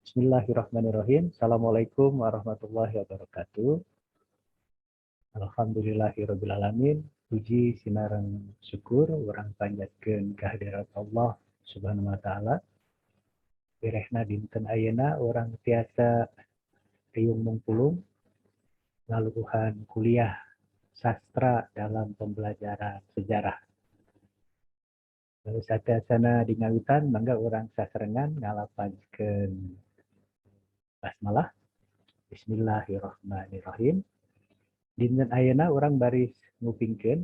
Bismillahirrahmanirrahim. Assalamualaikum warahmatullahi wabarakatuh. Alhamdulillahirrabbilalamin. Puji sinareng syukur urang panjatkeun kehadirat Allah Subhanahu wa taala. Birehna dinten ayeuna urang tiasa riung mungpulung ngaluhuhan kuliah sastra dalam pembelajaran sejarah. Lalu satiasana di ngawitan mangga urang sasarengan ngalapankeun basmalah. Bismillahirrahmanirrahim. Dinten ayeuna urang baris ngupingkeun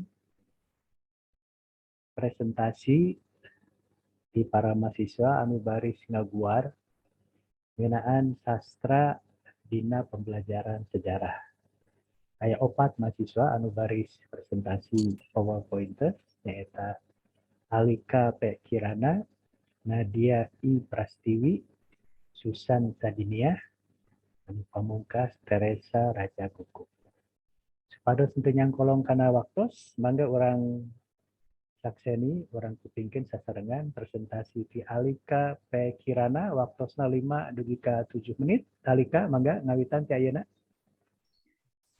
presentasi di para mahasiswa anu baris ngaguar ngeunaan sastra dina pembelajaran sejarah. Aya 4 mahasiswa anu baris presentasi PowerPoint nyaeta Alika P. Kirana, Nadia I. Prastiwi, Susan Sadiniah, anu pamungkas Teresa Raja Kuku. Supados henteu nyangkolong kana waktos, mangga urang sakseni urang kupingkeun sasarengan presentasi ti Alika P. Kirana waktosna 5 dugi ka 7 menit. Alika mangga ngawitan ti ayeuna.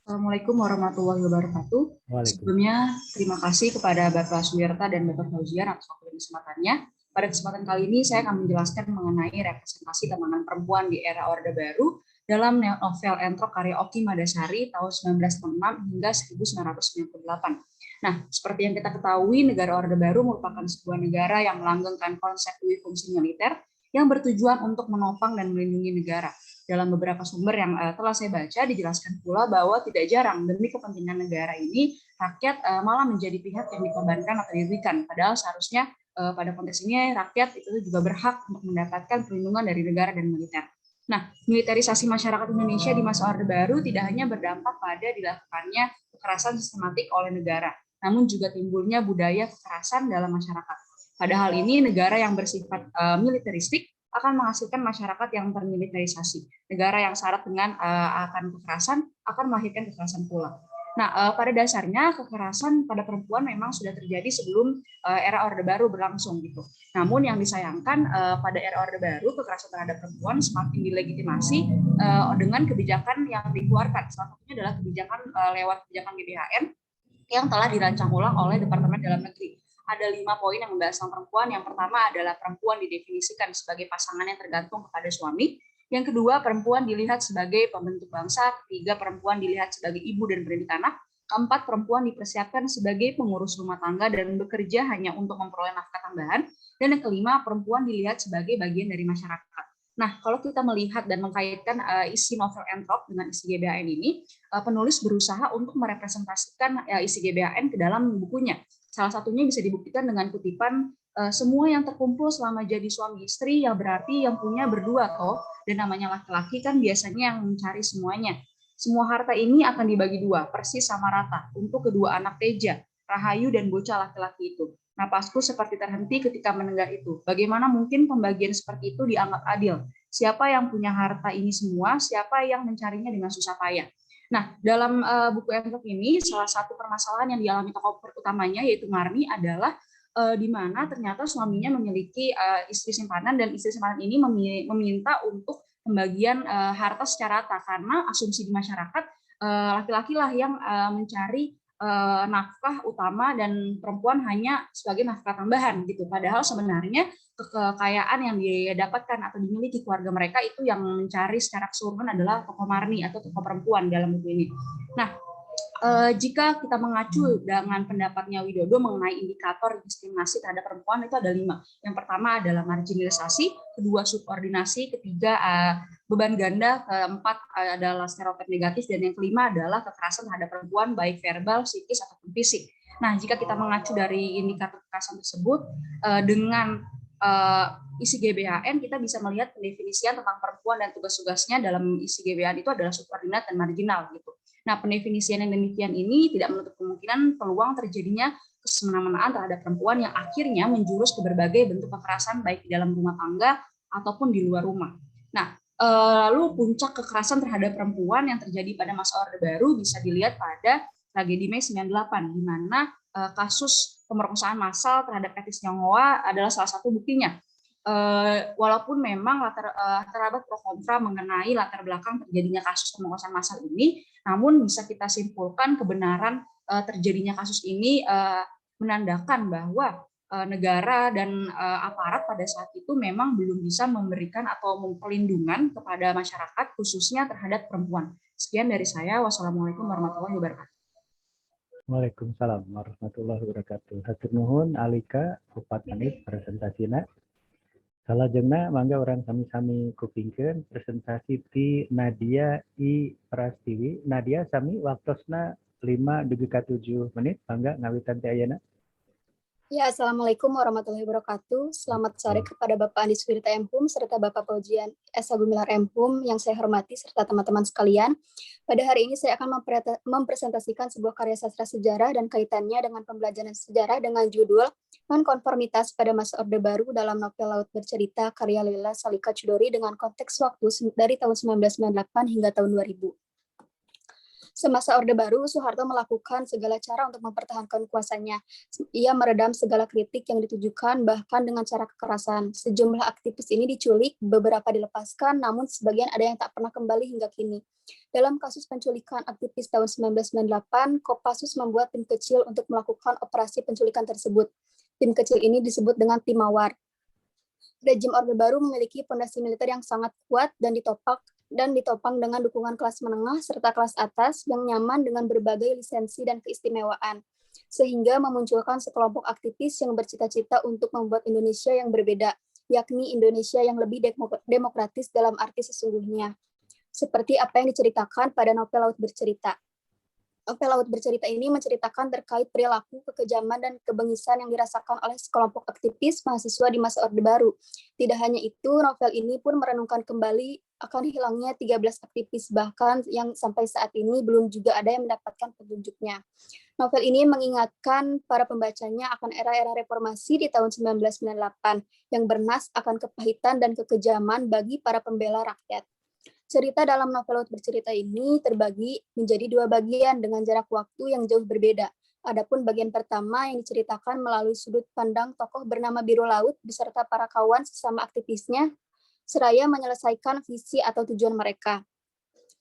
Assalamualaikum warahmatullahi wabarakatuh. Sebelumnya terima kasih kepada Bapak Suwirta dan Bapak Fauzian atas waktu dan kesempatannya. Pada kesempatan kali ini saya akan menjelaskan mengenai representasi teman perempuan di era Orde Baru dalam novel Entrok karya Oki Madasari tahun 1906 hingga 1998. Nah, seperti yang kita ketahui, negara Orde Baru merupakan sebuah negara yang melanggengkan konsep fungsi militer yang bertujuan untuk menopang dan melindungi negara. Dalam beberapa sumber yang telah saya baca, dijelaskan pula bahwa tidak jarang demi kepentingan negara ini, rakyat malah menjadi pihak yang dikorbankan atau dirugikan. Padahal seharusnya pada konteks ini rakyat itu juga berhak untuk mendapatkan perlindungan dari negara dan militer. Nah, militerisasi masyarakat Indonesia di masa Orde Baru tidak hanya berdampak pada dilakukannya kekerasan sistematik oleh negara, namun juga timbulnya budaya kekerasan dalam masyarakat. Padahal ini negara yang bersifat militeristik akan menghasilkan masyarakat yang termiliterisasi. Negara yang syarat dengan akan kekerasan akan melahirkan kekerasan pula. Nah, pada dasarnya kekerasan pada perempuan memang sudah terjadi sebelum era Orde Baru berlangsung gitu. Namun yang disayangkan pada era Orde Baru kekerasan terhadap perempuan semakin dilegitimasi dengan kebijakan yang dikeluarkan. Salah satunya adalah kebijakan lewat kebijakan GBHN yang telah dirancang ulang oleh Departemen Dalam Negeri. Ada 5 poin yang membahas tentang perempuan. Yang pertama adalah perempuan didefinisikan sebagai pasangan yang tergantung kepada suami. Yang kedua, perempuan dilihat sebagai pembentuk bangsa. Ketiga, perempuan dilihat sebagai ibu dan pendidik anak. Keempat, perempuan dipersiapkan sebagai pengurus rumah tangga dan bekerja hanya untuk memperoleh nafkah tambahan. Dan yang kelima, perempuan dilihat sebagai bagian dari masyarakat. Nah, kalau kita melihat dan mengkaitkan isi novel Entrok dengan isi GBHN ini, penulis berusaha untuk merepresentasikan isi GBHN ke dalam bukunya. Salah satunya bisa dibuktikan dengan kutipan semua yang terkumpul selama jadi suami istri ya berarti yang punya berdua toh, dan namanya laki-laki kan biasanya yang mencari semuanya. Semua harta ini akan dibagi 2 persis sama rata untuk kedua anak Teja, Rahayu dan bocah laki-laki itu. Napasku seperti terhenti ketika mendengar itu. Bagaimana mungkin pembagian seperti itu dianggap adil? Siapa yang punya harta ini semua? Siapa yang mencarinya dengan susah payah? Nah, dalam buku Entrok ini, salah satu permasalahan yang dialami tokoh utamanya, yaitu Marni, adalah di mana ternyata suaminya memiliki istri simpanan, dan istri simpanan ini meminta untuk pembagian harta secara rata, karena asumsi di masyarakat laki-laki lah yang mencari nafkah utama dan perempuan hanya sebagai nafkah tambahan gitu. Padahal sebenarnya kekayaan yang didapatkan atau dimiliki keluarga mereka itu yang mencari secara keseluruhan adalah tokoh Marni atau tokoh perempuan dalam buku ini. Nah, jika kita mengacu dengan pendapatnya Widodo mengenai indikator diskriminasi terhadap perempuan itu ada 5. Yang pertama adalah marginalisasi, kedua subordinasi, ketiga beban ganda, keempat adalah stereotip negatif, dan yang kelima adalah kekerasan terhadap perempuan baik verbal, psikis ataupun fisik. Nah, jika kita mengacu dari indikator kekerasan tersebut dengan isi GBHN, kita bisa melihat pendefinisian tentang perempuan dan tugas-tugasnya dalam isi GBHN itu adalah subordinat dan marginal gitu. Nah, pendefinisian yang demikian ini tidak menutup kemungkinan peluang terjadinya kesemena-menaan terhadap perempuan yang akhirnya menjurus ke berbagai bentuk kekerasan baik di dalam rumah tangga ataupun di luar rumah. Nah, lalu puncak kekerasan terhadap perempuan yang terjadi pada masa Orde Baru bisa dilihat pada tragedi Mei 98, di mana kasus pemerkosaan massal terhadap etnis Tionghoa adalah salah satu buktinya. walaupun memang terdapat pro kontra mengenai latar belakang terjadinya kasus pemerkosaan massal ini, namun bisa kita simpulkan kebenaran terjadinya kasus ini menandakan bahwa negara dan aparat pada saat itu memang belum bisa memberikan atau perlindungan kepada masyarakat khususnya terhadap perempuan. Sekian dari saya. Wassalamualaikum warahmatullahi wabarakatuh. Waalaikumsalam warahmatullahi wabarakatuh. Hatur nuhun Alika Upatanit presentasina. Salajengna mangga orang sami-sami kupingkeun presentasi ti Nadia I Prastiwi. Nadia sami waktosna 5-7 menit. Mangga ngawitan ti ayeuna. Ya, Assalamualaikum warahmatullahi wabarakatuh. Selamat sore kepada Bapak Andi Suwirta M.Hum serta Bapak Fauzian S. Gumilar M.Hum yang saya hormati serta teman-teman sekalian. Pada hari ini saya akan mempresentasikan sebuah karya sastra sejarah dan kaitannya dengan pembelajaran sejarah dengan judul Nonkonformitas pada Masa Orde Baru dalam novel Laut Bercerita karya Leila Salika Chudori dengan konteks waktu dari tahun 1998 hingga tahun 2000. Semasa Orde Baru, Soeharto melakukan segala cara untuk mempertahankan kuasanya. Ia meredam segala kritik yang ditujukan bahkan dengan cara kekerasan. Sejumlah aktivis ini diculik, beberapa dilepaskan, namun sebagian ada yang tak pernah kembali hingga kini. Dalam kasus penculikan aktivis tahun 1998, Kopassus membuat tim kecil untuk melakukan operasi penculikan tersebut. Tim kecil ini disebut dengan Tim Mawar. Rejim Orde Baru memiliki fondasi militer yang sangat kuat dan ditopang dengan dukungan kelas menengah serta kelas atas yang nyaman dengan berbagai lisensi dan keistimewaan, sehingga memunculkan sekelompok aktivis yang bercita-cita untuk membuat Indonesia yang berbeda, yakni Indonesia yang lebih demokratis dalam arti sesungguhnya. Seperti apa yang diceritakan pada novel Laut Bercerita. Novel Laut Bercerita ini menceritakan terkait perilaku, kekejaman, dan kebengisan yang dirasakan oleh sekelompok aktivis mahasiswa di masa Orde Baru. Tidak hanya itu, novel ini pun merenungkan kembali akan hilangnya 13 aktivis, bahkan yang sampai saat ini belum juga ada yang mendapatkan petunjuknya. Novel ini mengingatkan para pembacanya akan era-era reformasi di tahun 1998 yang bernas akan kepahitan dan kekejaman bagi para pembela rakyat. Cerita dalam novel Laut Bercerita ini terbagi menjadi 2 bagian dengan jarak waktu yang jauh berbeda. Adapun bagian pertama yang diceritakan melalui sudut pandang tokoh bernama Biru Laut beserta para kawan sesama aktivisnya, seraya menyelesaikan visi atau tujuan mereka.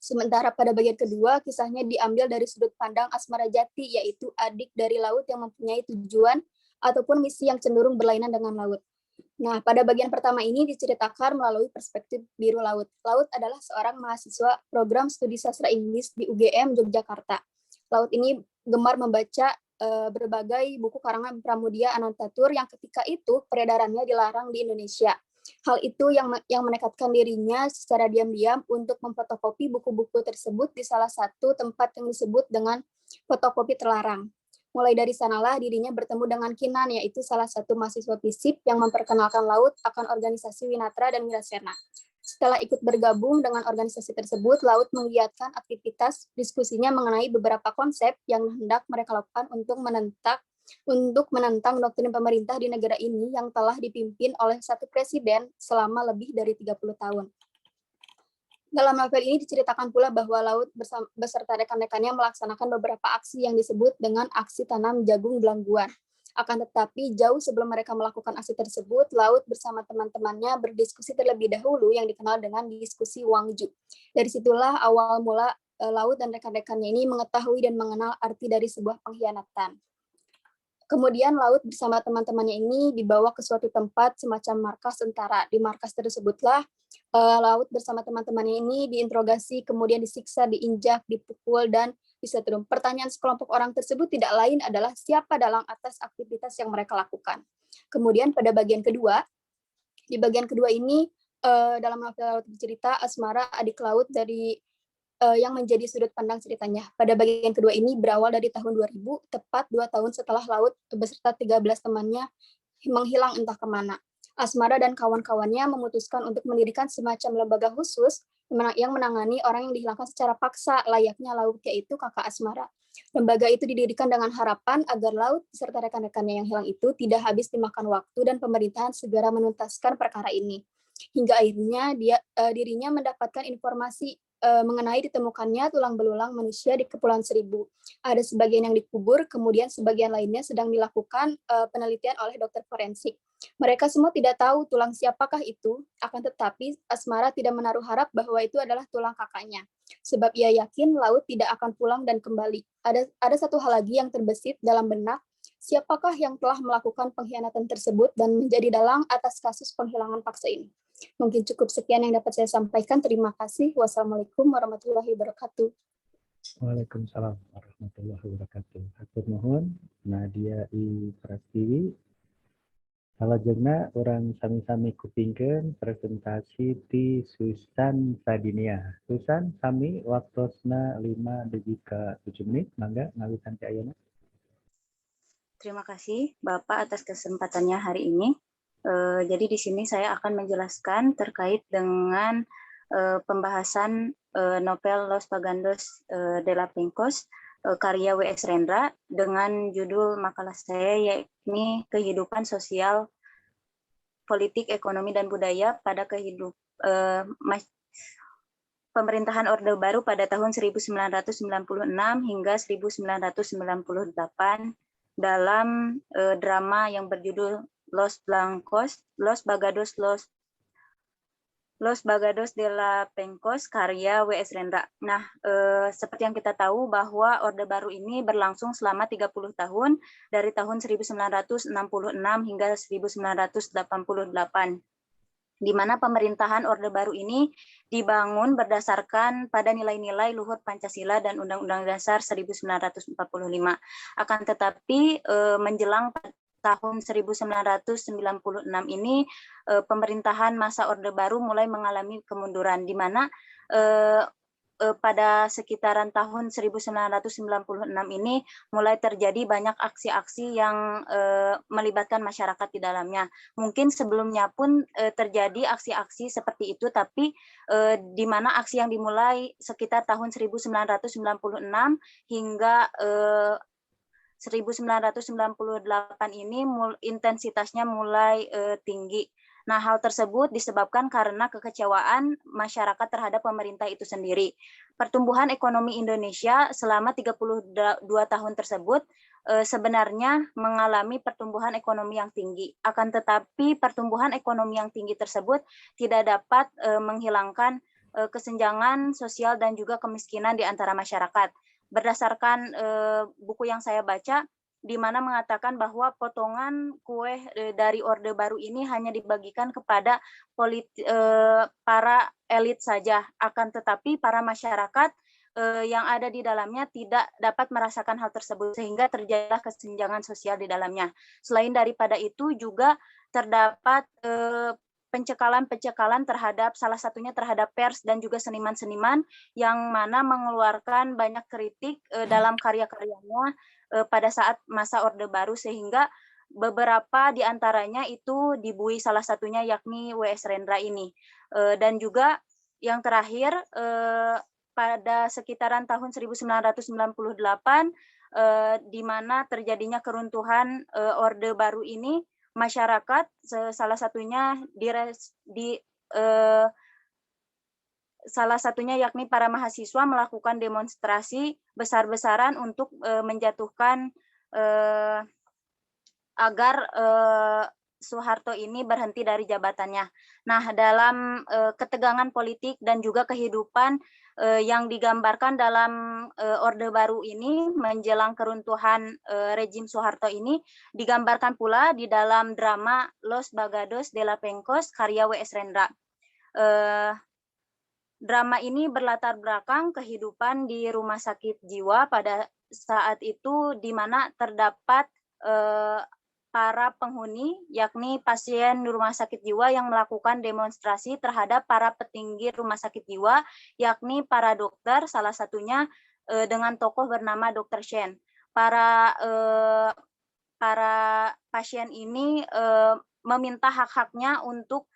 Sementara pada bagian kedua, kisahnya diambil dari sudut pandang Asmara Jati, yaitu adik dari Laut yang mempunyai tujuan ataupun misi yang cenderung berlainan dengan Laut. Nah, pada bagian pertama ini diceritakan melalui perspektif Biru Laut. Laut adalah seorang mahasiswa program studi sastra Inggris di UGM Yogyakarta. Laut ini gemar membaca berbagai buku karangan Pramudia Anantatur yang ketika itu peredarannya dilarang di Indonesia. Hal itu yang menekatkan dirinya secara diam-diam untuk memfotokopi buku-buku tersebut di salah satu tempat yang disebut dengan fotokopi terlarang. Mulai dari sanalah dirinya bertemu dengan Kinan, yaitu salah satu mahasiswa FISIP yang memperkenalkan Laut akan organisasi Winatra dan Wirasena. Setelah ikut bergabung dengan organisasi tersebut, Laut menggiatkan aktivitas diskusinya mengenai beberapa konsep yang hendak mereka lakukan untuk menentang doktrin pemerintah di negara ini yang telah dipimpin oleh satu presiden selama lebih dari 30 tahun. Dalam novel ini diceritakan pula bahwa Laut beserta rekan-rekannya melaksanakan beberapa aksi yang disebut dengan aksi tanam jagung belangguan. Akan tetapi jauh sebelum mereka melakukan aksi tersebut, Laut bersama teman-temannya berdiskusi terlebih dahulu yang dikenal dengan diskusi Wangju. Dari situlah awal mula Laut dan rekan-rekannya ini mengetahui dan mengenal arti dari sebuah pengkhianatan. Kemudian Laut bersama teman-temannya ini dibawa ke suatu tempat semacam markas tentara. Di markas tersebutlah Laut bersama teman-temannya ini diinterogasi, kemudian disiksa, diinjak, dipukul, dan disetrum. Pertanyaan sekelompok orang tersebut tidak lain adalah siapa dalang atas aktivitas yang mereka lakukan. Kemudian pada bagian kedua, di bagian kedua ini dalam novel Laut Bercerita, Asmara, adik Laut dari yang menjadi sudut pandang ceritanya. Pada bagian kedua ini berawal dari tahun 2000, tepat 2 tahun setelah Laut beserta 13 temannya menghilang entah kemana. Asmara dan kawan-kawannya memutuskan untuk mendirikan semacam lembaga khusus yang menangani orang yang dihilangkan secara paksa, layaknya Laut, yaitu kakak Asmara. Lembaga itu didirikan dengan harapan agar Laut beserta rekan-rekannya yang hilang itu tidak habis dimakan waktu dan pemerintahan segera menuntaskan perkara ini. Hingga akhirnya dirinya mendapatkan informasi mengenai ditemukannya tulang belulang manusia di Kepulauan Seribu. Ada sebagian yang dikubur, kemudian sebagian lainnya sedang dilakukan penelitian oleh dokter forensik. Mereka semua tidak tahu tulang siapakah itu, akan tetapi Asmara tidak menaruh harap bahwa itu adalah tulang kakaknya. Sebab ia yakin laut tidak akan pulang dan kembali. Ada satu hal lagi yang terbesit dalam benak, siapakah yang telah melakukan pengkhianatan tersebut dan menjadi dalang atas kasus penghilangan paksa ini. Mungkin cukup sekian yang dapat saya sampaikan. Terima kasih. Wassalamualaikum warahmatullahi wabarakatuh. Waalaikumsalam warahmatullahi wabarakatuh. Hatur nuhun Nadia I Prastiwi. Salajengna orang sami-sami kupingkeun presentasi ti Susan Sadinia. Susan sami waktosna 5 deui ka 7 menit. Mangga ngawitan ti ayeuna. Terima kasih Bapak atas kesempatannya hari ini. Jadi di sini saya akan menjelaskan terkait dengan pembahasan novel Los Vagandos de la Pencos karya W.S. Rendra dengan judul makalah saya yakni kehidupan sosial, politik, ekonomi, dan budaya pada pemerintahan Orde Baru pada tahun 1996 hingga 1998 dalam drama yang berjudul Los Bagados de la Pencos karya W.S. Rendra. Nah, seperti yang kita tahu bahwa Orde Baru ini berlangsung selama 30 tahun dari tahun 1966 hingga 1988. Di mana pemerintahan Orde Baru ini dibangun berdasarkan pada nilai-nilai luhur Pancasila dan Undang-Undang Dasar 1945. Akan tetapi menjelang tahun 1996 ini pemerintahan masa Orde Baru mulai mengalami kemunduran, di mana pada sekitaran tahun 1996 ini mulai terjadi banyak aksi-aksi yang melibatkan masyarakat di dalamnya. Mungkin sebelumnya pun terjadi aksi-aksi seperti itu, tapi di mana aksi yang dimulai sekitar tahun 1996 hingga 1998 ini intensitasnya mulai tinggi. Nah, hal tersebut disebabkan karena kekecewaan masyarakat terhadap pemerintah itu sendiri. Pertumbuhan ekonomi Indonesia selama 32 tahun tersebut sebenarnya mengalami pertumbuhan ekonomi yang tinggi. Akan tetapi pertumbuhan ekonomi yang tinggi tersebut tidak dapat menghilangkan kesenjangan sosial dan juga kemiskinan di antara masyarakat. Berdasarkan buku yang saya baca, di mana mengatakan bahwa potongan kue dari Orde Baru ini hanya dibagikan kepada para elit saja, akan tetapi para masyarakat yang ada di dalamnya tidak dapat merasakan hal tersebut, sehingga terjadilah kesenjangan sosial di dalamnya. Selain daripada itu juga terdapat pencekalan terhadap salah satunya terhadap pers dan juga seniman-seniman yang mana mengeluarkan banyak kritik dalam karya-karyanya pada saat masa Orde Baru, sehingga beberapa di antaranya itu dibui, salah satunya yakni W.S. Rendra ini. Dan juga yang terakhir pada sekitaran tahun 1998 di mana terjadinya keruntuhan Orde Baru ini, masyarakat salah satunya salah satunya yakni para mahasiswa melakukan demonstrasi besar-besaran untuk menjatuhkan agar Soeharto ini berhenti dari jabatannya. Nah, dalam ketegangan politik dan juga kehidupan yang digambarkan dalam Orde Baru ini menjelang keruntuhan rejim Soeharto ini digambarkan pula di dalam drama Los Bagados de la Pencos karya W.S. Rendra. Drama ini berlatar belakang kehidupan di rumah sakit jiwa pada saat itu, di mana terdapat para penghuni, yakni pasien di rumah sakit jiwa yang melakukan demonstrasi terhadap para petinggi rumah sakit jiwa, yakni para dokter, salah satunya dengan tokoh bernama Dr. Shen. Para pasien ini meminta hak-haknya untuk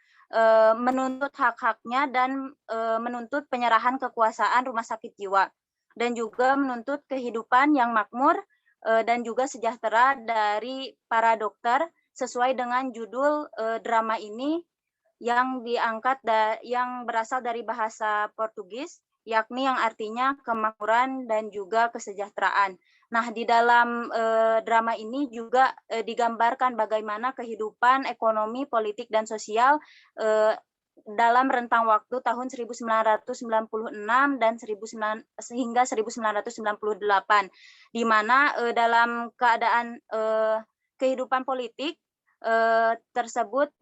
menuntut hak-haknya dan menuntut penyerahan kekuasaan rumah sakit jiwa, dan juga menuntut kehidupan yang makmur dan juga sejahtera dari para dokter sesuai dengan judul drama ini yang diangkat yang berasal dari bahasa Portugis, yakni yang artinya kemakmuran dan juga kesejahteraan. Nah, di dalam drama ini juga digambarkan bagaimana kehidupan ekonomi, politik, dan sosial dalam rentang waktu tahun 1996 dan hingga 1998, di mana dalam keadaan kehidupan politik tersebut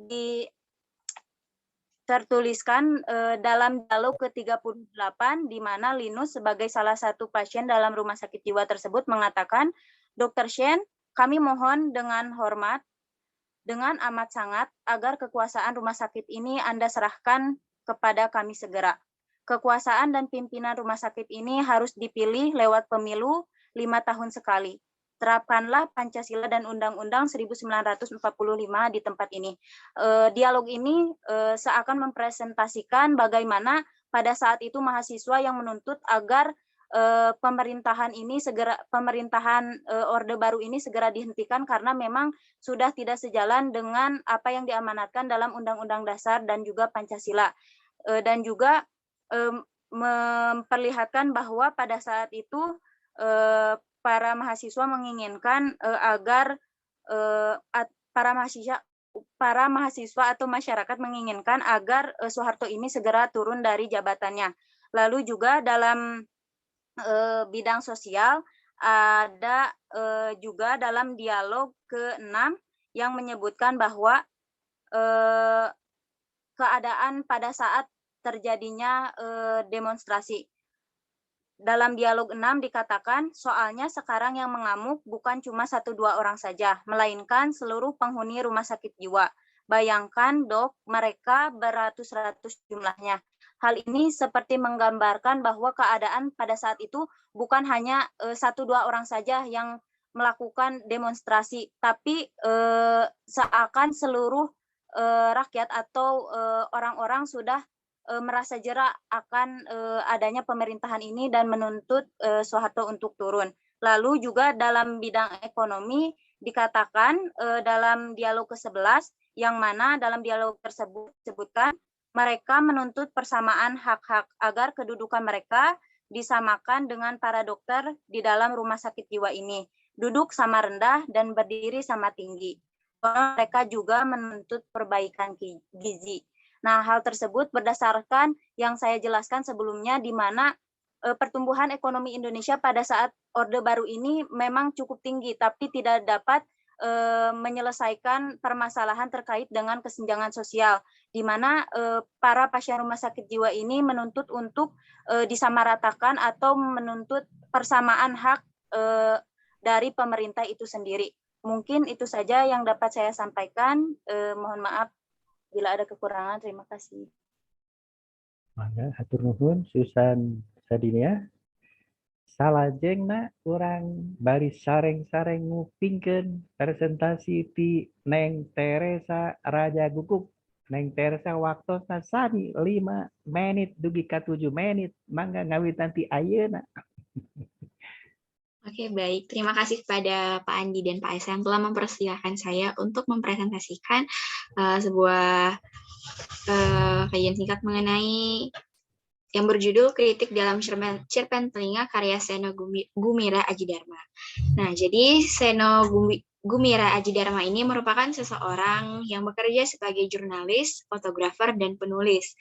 tertuliskan dalam dialog ke-38, di mana Linus sebagai salah satu pasien dalam rumah sakit jiwa tersebut mengatakan, "Dr. Shen, kami mohon dengan hormat, dengan amat sangat, agar kekuasaan rumah sakit ini Anda serahkan kepada kami segera. Kekuasaan dan pimpinan rumah sakit ini harus dipilih lewat pemilu 5 tahun sekali. Terapkanlah Pancasila dan Undang-Undang 1945 di tempat ini." Dialog ini seakan mempresentasikan bagaimana pada saat itu mahasiswa yang menuntut agar pemerintahan Orde Baru ini segera dihentikan karena memang sudah tidak sejalan dengan apa yang diamanatkan dalam Undang-Undang Dasar dan juga Pancasila. Dan juga memperlihatkan bahwa pada saat itu para mahasiswa menginginkan agar para mahasiswa atau masyarakat menginginkan agar Soeharto ini segera turun dari jabatannya. Lalu juga dalam bidang sosial ada juga dalam dialog ke-6 yang menyebutkan bahwa keadaan pada saat terjadinya demonstrasi. Dalam dialog 6 dikatakan, soalnya sekarang yang mengamuk bukan cuma 1-2 orang saja, melainkan seluruh penghuni rumah sakit jiwa. Bayangkan, Dok, mereka beratus-ratus jumlahnya. Hal ini seperti menggambarkan bahwa keadaan pada saat itu bukan hanya 1-2 orang saja yang melakukan demonstrasi, tapi seakan seluruh rakyat atau orang-orang sudah merasa jera akan adanya pemerintahan ini dan menuntut Soeharto untuk turun. Lalu juga dalam bidang ekonomi dikatakan dalam dialog ke-11, yang mana dalam dialog tersebut disebutkan mereka menuntut persamaan hak-hak agar kedudukan mereka disamakan dengan para dokter di dalam rumah sakit jiwa ini. Duduk sama rendah dan berdiri sama tinggi. Mereka juga menuntut perbaikan gizi. Nah, hal tersebut berdasarkan yang saya jelaskan sebelumnya, di mana pertumbuhan ekonomi Indonesia pada saat Orde Baru ini memang cukup tinggi, tapi tidak dapat menyelesaikan permasalahan terkait dengan kesenjangan sosial, di mana para pasien rumah sakit jiwa ini menuntut untuk disamaratakan atau menuntut persamaan hak dari pemerintah itu sendiri. Mungkin itu saja yang dapat saya sampaikan. Mohon maaf bila ada kekurangan. Terima kasih. Mangga hatur nuhun Susan Sadinia. Salajengna urang bari sareng-sareng ngupingkeun presentasi ti Neng Teresa Raja Guguk. Neng Teresa waktosna sami 5 menit dugi ka 7 menit. Mangga ngawitan ti ayeuna. Oke, baik. Terima kasih kepada Pak Andi dan Pak Esa yang telah mempersilahkan saya untuk mempresentasikan sebuah kajian singkat mengenai yang berjudul Kritik dalam Cerpen Telinga karya Seno Gumira Adjidharma. Nah, jadi Seno Gumira Adjidharma ini merupakan seseorang yang bekerja sebagai jurnalis, fotografer, dan penulis.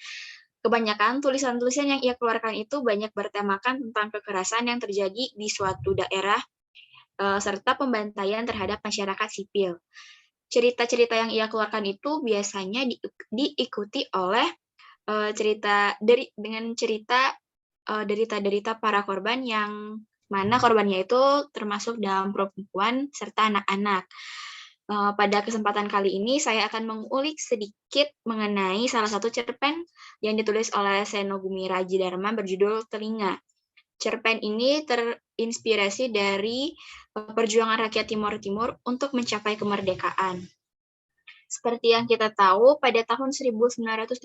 Kebanyakan tulisan-tulisan yang ia keluarkan itu banyak bertemakan tentang kekerasan yang terjadi di suatu daerah serta pembantaian terhadap masyarakat sipil. Cerita-cerita yang ia keluarkan itu biasanya diikuti oleh derita-derita para korban, yang mana korbannya itu termasuk dalam perempuan serta anak-anak. Pada kesempatan kali ini saya akan mengulik sedikit mengenai salah satu cerpen yang ditulis oleh Seno Gumira Adjidharma berjudul Telinga. Cerpen ini terinspirasi dari perjuangan rakyat Timor Timur untuk mencapai kemerdekaan. Seperti yang kita tahu, pada tahun 1975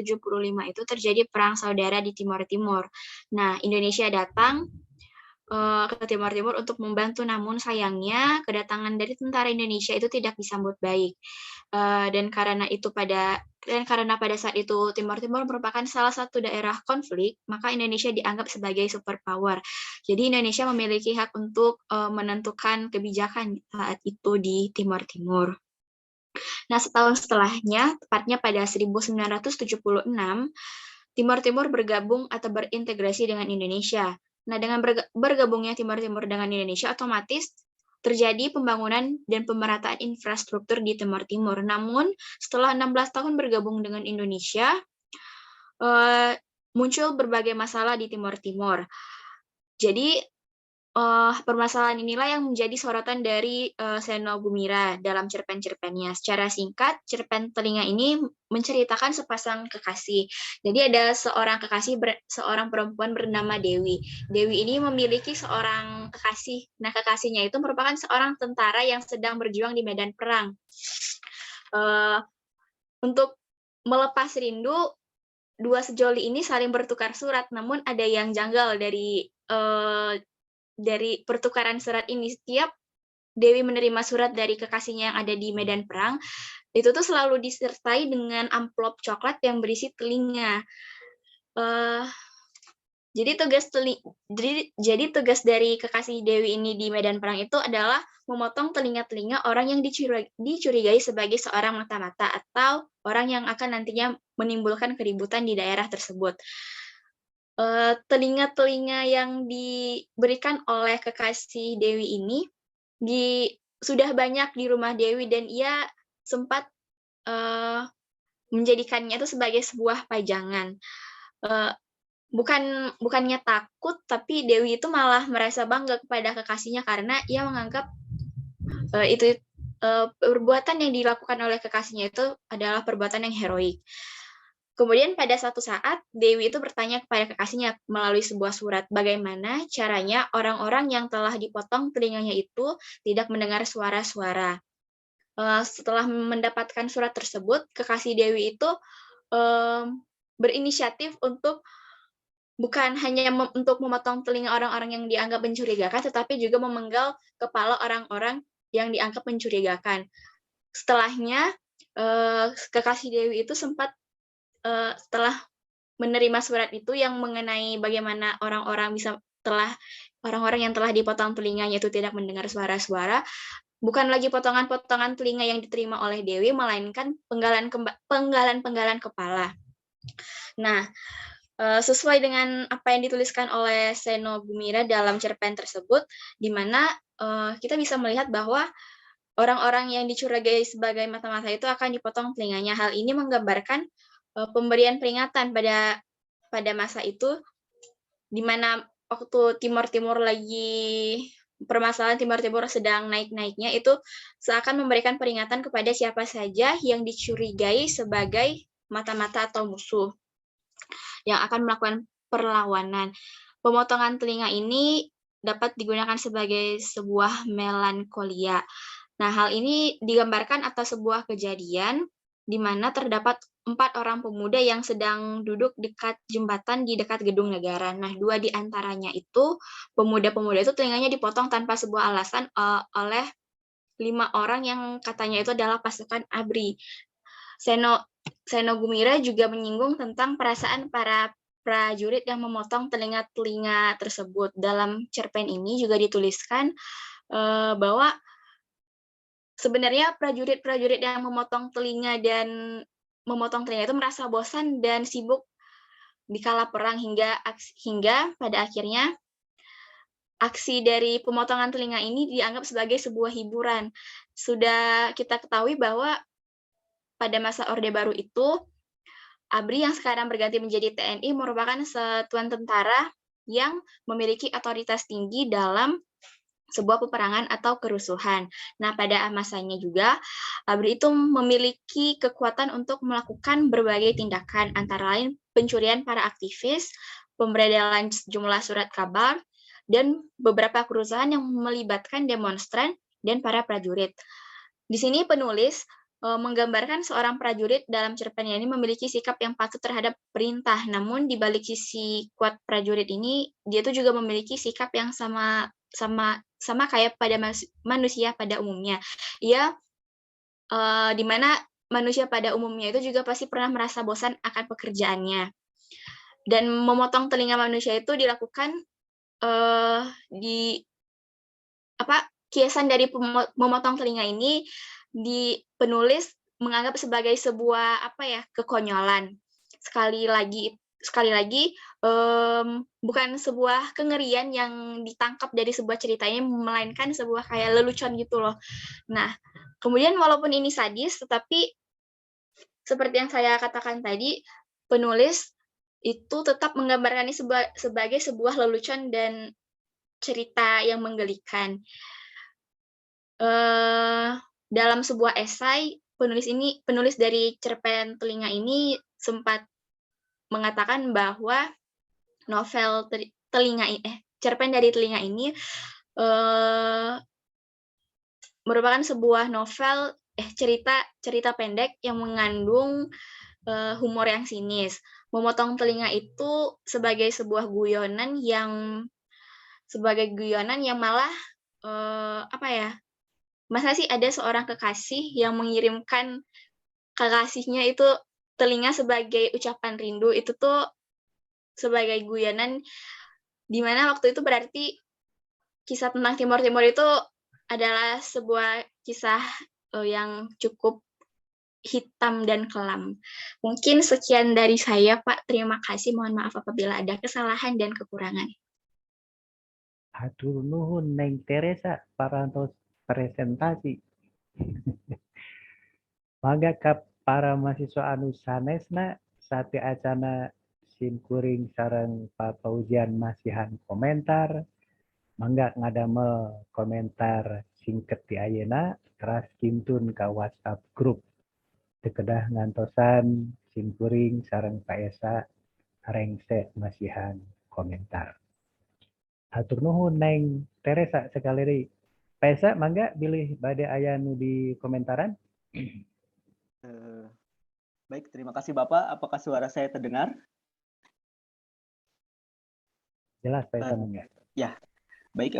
itu terjadi perang saudara di Timor Timur. Nah, Indonesia datang ke Timor Timur untuk membantu, namun sayangnya kedatangan dari tentara Indonesia itu tidak disambut baik. Dan karena itu pada Dan karena pada saat itu Timor Timur merupakan salah satu daerah konflik, maka Indonesia dianggap sebagai superpower. Jadi Indonesia memiliki hak untuk menentukan kebijakan saat itu di Timor Timur. Nah, setahun setelahnya, tepatnya pada 1976, Timor Timur bergabung atau berintegrasi dengan Indonesia. Nah, dengan bergabungnya Timor Timur dengan Indonesia, otomatis terjadi pembangunan dan pemerataan infrastruktur di Timor Timur. Namun, setelah 16 tahun bergabung dengan Indonesia, muncul berbagai masalah di Timor Timur. Jadi, permasalahan inilah yang menjadi sorotan dari Seno Gumira dalam cerpen-cerpennya. Secara singkat, cerpen Telinga ini menceritakan sepasang kekasih. Jadi ada seorang kekasih, seorang perempuan bernama Dewi. Dewi ini memiliki seorang kekasih. Nah, kekasihnya itu merupakan seorang tentara yang sedang berjuang di medan perang. Untuk melepas rindu, dua sejoli ini saling bertukar surat, namun ada yang janggal dari pertukaran surat ini. Setiap Dewi menerima surat dari kekasihnya yang ada di medan perang, itu tuh selalu disertai dengan amplop coklat yang berisi telinga. Jadi tugas dari kekasih Dewi ini di medan perang itu adalah memotong telinga-telinga orang yang dicurigai sebagai seorang mata-mata atau orang yang akan nantinya menimbulkan keributan di daerah tersebut. Telinga-telinga yang diberikan oleh kekasih Dewi ini sudah banyak di rumah Dewi, dan ia sempat menjadikannya itu sebagai sebuah pajangan. Bukannya takut, tapi Dewi itu malah merasa bangga kepada kekasihnya karena ia menganggap perbuatan yang dilakukan oleh kekasihnya itu adalah perbuatan yang heroik. Kemudian pada suatu saat, Dewi itu bertanya kepada kekasihnya melalui sebuah surat, bagaimana caranya orang-orang yang telah dipotong telinganya itu tidak mendengar suara-suara. Setelah mendapatkan surat tersebut, kekasih Dewi itu berinisiatif untuk bukan hanya untuk memotong telinga orang-orang yang dianggap mencurigakan, tetapi juga memenggal kepala orang-orang yang dianggap mencurigakan. Setelahnya, kekasih Dewi itu sempat setelah menerima surat itu yang mengenai bagaimana orang-orang yang telah dipotong telinganya itu tidak mendengar suara-suara, bukan lagi potongan-potongan telinga yang diterima oleh Dewi, melainkan penggalan-penggalan kepala. Nah, sesuai dengan apa yang dituliskan oleh Seno Gumira dalam cerpen tersebut, di mana kita bisa melihat bahwa orang-orang yang dicurigai sebagai mata-mata itu akan dipotong telinganya. Hal ini menggambarkan pemberian peringatan pada masa itu, di mana waktu permasalahan Timor Timur sedang naik-naiknya, itu seakan memberikan peringatan kepada siapa saja yang dicurigai sebagai mata-mata atau musuh yang akan melakukan perlawanan. Pemotongan telinga ini dapat digunakan sebagai sebuah melankolia. Nah, hal ini digambarkan atas sebuah kejadian di mana terdapat 4 orang pemuda yang sedang duduk dekat jembatan di dekat gedung negara. Nah, 2 di antaranya itu, pemuda-pemuda itu telinganya dipotong tanpa sebuah alasan oleh 5 orang yang katanya itu adalah pasukan ABRI. Seno Gumira juga menyinggung tentang perasaan para prajurit yang memotong telinga-telinga tersebut. Dalam cerpen ini juga dituliskan bahwa sebenarnya prajurit-prajurit yang memotong telinga itu merasa bosan dan sibuk di kala perang hingga pada akhirnya aksi dari pemotongan telinga ini dianggap sebagai sebuah hiburan. Sudah kita ketahui bahwa pada masa Orde Baru itu, ABRI yang sekarang berganti menjadi TNI merupakan satuan tentara yang memiliki otoritas tinggi dalam sebuah peperangan atau kerusuhan. Nah, pada masanya juga, ABRI itu memiliki kekuatan untuk melakukan berbagai tindakan, antara lain pencurian para aktivis, pemberedelan sejumlah surat kabar, dan beberapa kerusuhan yang melibatkan demonstran dan para prajurit. Di sini penulis menggambarkan seorang prajurit dalam cerpennya ini memiliki sikap yang patuh terhadap perintah, namun di balik sisi kuat prajurit ini, dia itu juga memiliki sikap yang sama kayak pada manusia pada umumnya. Ia di mana manusia pada umumnya itu juga pasti pernah merasa bosan akan pekerjaannya. Dan memotong telinga manusia itu dilakukan kiasan dari memotong telinga ini penulis menganggap sebagai sebuah kekonyolan. Sekali lagi bukan sebuah kengerian yang ditangkap dari sebuah ceritanya, melainkan sebuah kayak lelucon gitu loh. Nah, kemudian walaupun ini sadis, tetapi seperti yang saya katakan tadi, penulis itu tetap menggambarkannya sebagai sebuah lelucon dan cerita yang menggelikan. Dalam sebuah esai, penulis dari Cerpen Telinga ini sempat mengatakan bahwa novel Cerpen dari Telinga ini merupakan sebuah novel cerita pendek yang mengandung humor yang sinis. Memotong telinga itu sebagai sebuah guyonan yang malah masa sih ada seorang kekasih yang mengirimkan kekasihnya itu telinga sebagai ucapan rindu, itu tuh sebagai guyonan, di mana waktu itu berarti kisah tentang Timur Timur itu adalah sebuah kisah yang cukup hitam dan kelam. Mungkin sekian dari saya, Pak. Terima kasih. Mohon maaf apabila ada kesalahan dan kekurangan. Hatur nuhun Neng Teresa parantos presentasi. Mangga ka para mahasiswa anu sanesna sate acana simkuring sareng papaujian masihan komentar. Mangga ngadamel komentar singket di ayeuna teras kintun ka WhatsApp grup. Dekedah ngantosan simkuring sareng Pak Esa rengse masihan komentar. Hatur nuhun Neng Teresa sekali deui. Pak Esa mangga bilih bade aya nu di komentaran. Baik, terima kasih Bapak. Apakah suara saya terdengar? Jelas Pak Esa mangga. Ya, baik.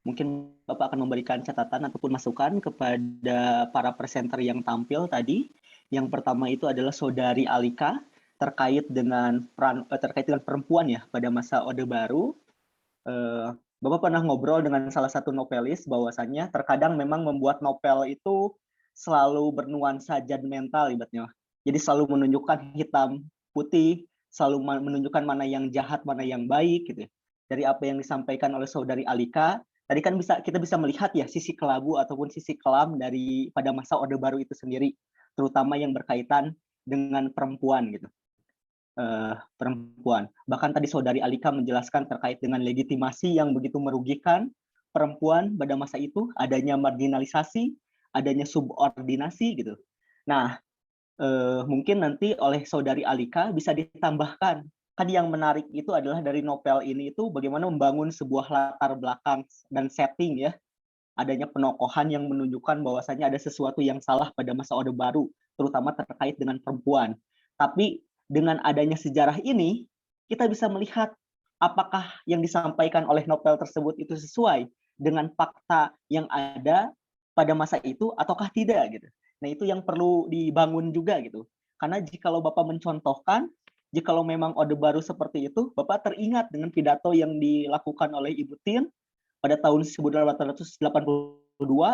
Mungkin Bapak akan memberikan catatan ataupun masukan kepada para presenter yang tampil tadi. Yang pertama itu adalah Saudari Alika terkait dengan perempuan ya pada masa Orde Baru. Bapak pernah ngobrol dengan salah satu novelis bahwasannya terkadang memang membuat novel itu selalu bernuansa judgmental ibaratnya. Jadi selalu menunjukkan hitam putih, selalu menunjukkan mana yang jahat, mana yang baik gitu. Dari apa yang disampaikan oleh Saudari Alika, tadi kan kita bisa melihat ya sisi kelabu ataupun sisi kelam dari pada masa Orde Baru itu sendiri, terutama yang berkaitan dengan perempuan gitu. Perempuan. Bahkan tadi Saudari Alika menjelaskan terkait dengan legitimasi yang begitu merugikan perempuan pada masa itu, adanya marginalisasi, adanya subordinasi gitu. Nah, mungkin nanti oleh Saudari Alika bisa ditambahkan. Kan yang menarik itu adalah dari novel ini itu bagaimana membangun sebuah latar belakang dan setting ya. Adanya penokohan yang menunjukkan bahwasannya ada sesuatu yang salah pada masa Orde Baru, terutama terkait dengan perempuan. Tapi dengan adanya sejarah ini, kita bisa melihat apakah yang disampaikan oleh novel tersebut itu sesuai dengan fakta yang ada pada masa itu ataukah tidak gitu. Nah, itu yang perlu dibangun juga gitu. Karena jikalau Bapak mencontohkan, jikalau memang Orde Baru seperti itu, Bapak teringat dengan pidato yang dilakukan oleh Ibu Tin pada tahun 1882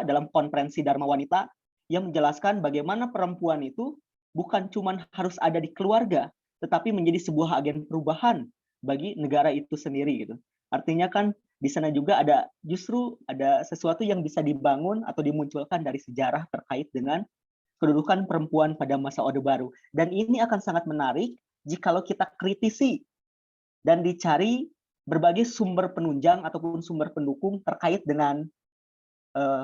dalam konferensi Dharma Wanita yang menjelaskan bagaimana perempuan itu bukan cuma harus ada di keluarga, tetapi menjadi sebuah agen perubahan bagi negara itu sendiri gitu. Artinya kan di sana juga justru ada sesuatu yang bisa dibangun atau dimunculkan dari sejarah terkait dengan kedudukan perempuan pada masa Orde Baru. Dan ini akan sangat menarik jikalau kita kritisi dan dicari berbagai sumber penunjang ataupun sumber pendukung terkait dengan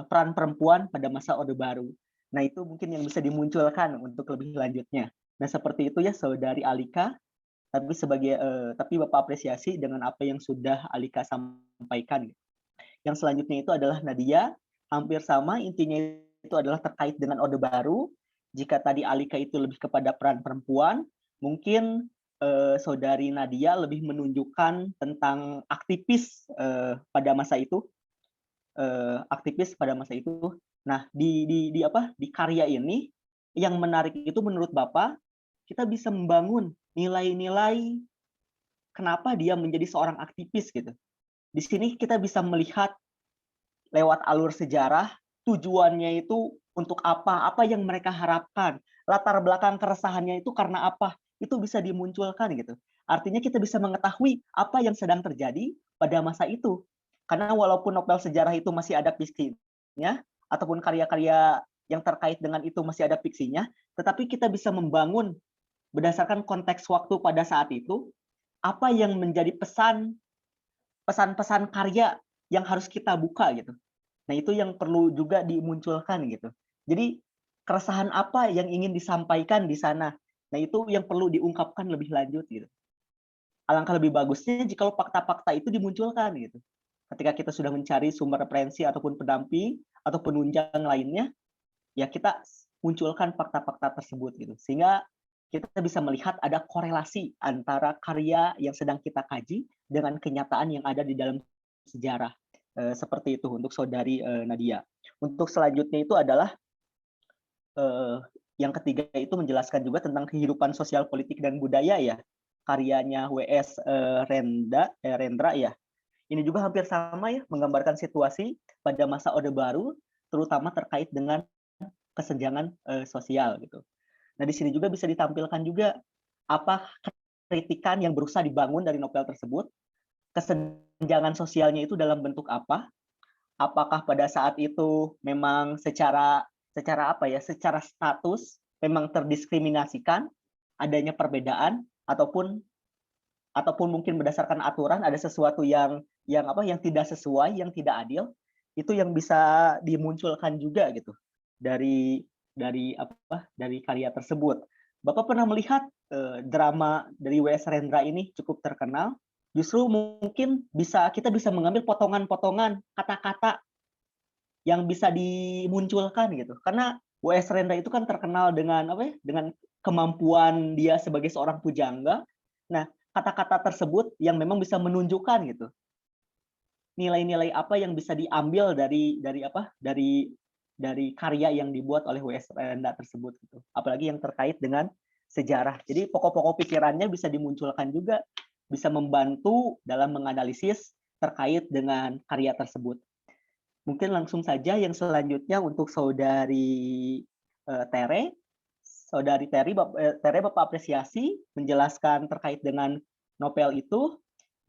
peran perempuan pada masa Orde Baru. Nah, itu mungkin yang bisa dimunculkan untuk lebih lanjutnya. Nah, seperti itu ya Saudari Alika. Tapi Bapak apresiasi dengan apa yang sudah Alika sampaikan. Yang selanjutnya itu adalah Nadia. Hampir sama, intinya itu adalah terkait dengan Orde Baru. Jika tadi Alika itu lebih kepada peran perempuan, mungkin Saudari Nadia lebih menunjukkan tentang aktivis pada masa itu. Aktivis pada masa itu. Nah, di karya ini yang menarik itu menurut Bapak, kita bisa membangun nilai-nilai kenapa dia menjadi seorang aktivis gitu. Di sini kita bisa melihat lewat alur sejarah, tujuannya itu untuk apa yang mereka harapkan, latar belakang keresahannya itu karena apa, itu bisa dimunculkan gitu. Artinya kita bisa mengetahui apa yang sedang terjadi pada masa itu. Karena walaupun novel sejarah itu masih ada fiksinya, ataupun karya-karya yang terkait dengan itu masih ada fiksinya, tetapi kita bisa membangun berdasarkan konteks waktu pada saat itu, apa yang menjadi pesan-pesan karya yang harus kita buka gitu. Nah, itu yang perlu juga dimunculkan gitu. Jadi keresahan apa yang ingin disampaikan di sana. Nah, itu yang perlu diungkapkan lebih lanjut gitu. Alangkah lebih bagusnya jika fakta-fakta itu dimunculkan gitu. Ketika kita sudah mencari sumber referensi ataupun pendamping atau penunjang lainnya, ya kita munculkan fakta-fakta tersebut gitu. Sehingga kita bisa melihat ada korelasi antara karya yang sedang kita kaji dengan kenyataan yang ada di dalam sejarah. Seperti itu untuk saudari Nadia. Untuk selanjutnya itu adalah yang ketiga itu menjelaskan juga tentang kehidupan sosial politik dan budaya ya, karyanya W.S. Rendra ya. Ini juga hampir sama ya, menggambarkan situasi pada masa Orde Baru, terutama terkait dengan kesenjangan sosial gitu. Nah, di sini juga bisa ditampilkan juga apa kritikan yang berusaha dibangun dari novel tersebut, kesenjangan sosialnya itu dalam bentuk apa? Apakah pada saat itu memang secara apa ya? Secara status memang terdiskriminasikan, adanya perbedaan ataupun mungkin berdasarkan aturan ada sesuatu yang tidak sesuai, yang tidak adil, itu yang bisa dimunculkan juga gitu dari karya tersebut. Bapak pernah melihat drama dari W.S. Rendra ini cukup terkenal. Justru mungkin kita bisa mengambil potongan-potongan kata-kata yang bisa dimunculkan gitu. Karena W.S. Rendra itu kan terkenal dengan dengan kemampuan dia sebagai seorang pujangga. Nah, kata-kata tersebut yang memang bisa menunjukkan gitu nilai-nilai apa yang bisa diambil dari karya yang dibuat oleh W.S. Rendra tersebut gitu. Apalagi yang terkait dengan sejarah. Jadi pokok-pokok pikirannya bisa dimunculkan juga, bisa membantu dalam menganalisis terkait dengan karya tersebut. Mungkin langsung saja yang selanjutnya untuk saudari Tere. Saudari Tere, Bapak apresiasi menjelaskan terkait dengan novel itu.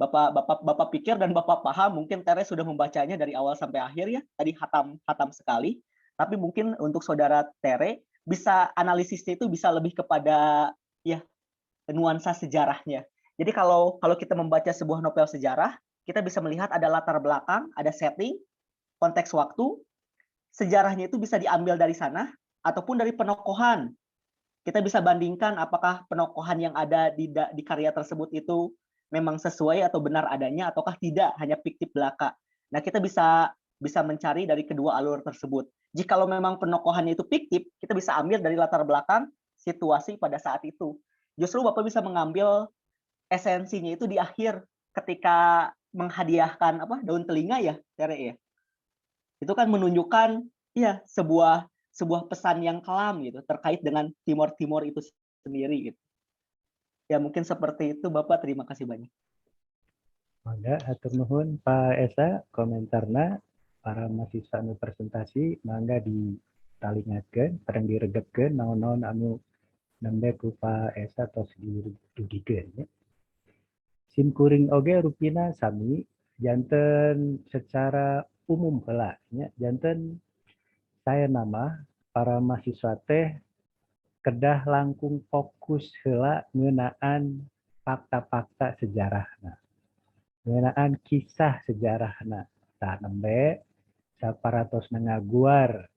Bapak pikir dan Bapak paham, mungkin Tere sudah membacanya dari awal sampai akhir ya, tadi hatam sekali. Tapi mungkin untuk saudara Tere, bisa analisisnya itu bisa lebih kepada ya nuansa sejarahnya. Jadi kalau kita membaca sebuah novel sejarah, kita bisa melihat ada latar belakang, ada setting, konteks waktu, sejarahnya itu bisa diambil dari sana, ataupun dari penokohan. Kita bisa bandingkan apakah penokohan yang ada di karya tersebut itu memang sesuai atau benar adanya, ataukah tidak, hanya fiktif belaka. Nah, kita bisa mencari dari kedua alur tersebut. Jikalau memang penokohannya itu fiktif, kita bisa ambil dari latar belakang situasi pada saat itu. Justru Bapak bisa mengambil esensinya itu di akhir ketika menghadiahkan daun telinga ya, Tere ya. Itu kan menunjukkan ya sebuah pesan yang kelam gitu terkait dengan Timor itu sendiri gitu. Ya mungkin seperti itu Bapak, terima kasih banyak. Mangga hatur nuhun Pak Esa komentarna para mahasiswa anu presentasi mangga ditalingakeun bareng diregepkeun naon-naon anu nembe ku Pak Esa tos dirugikeun ya. Sim kuring oge rupina sami janten secara umum heula nya janten saya nama para mahasiswa teh kedah langkung fokus heula ngeunaan fakta-fakta sejarahna. Ngeunaan kisah sejarahna. Tah nembe saparatos ngaguar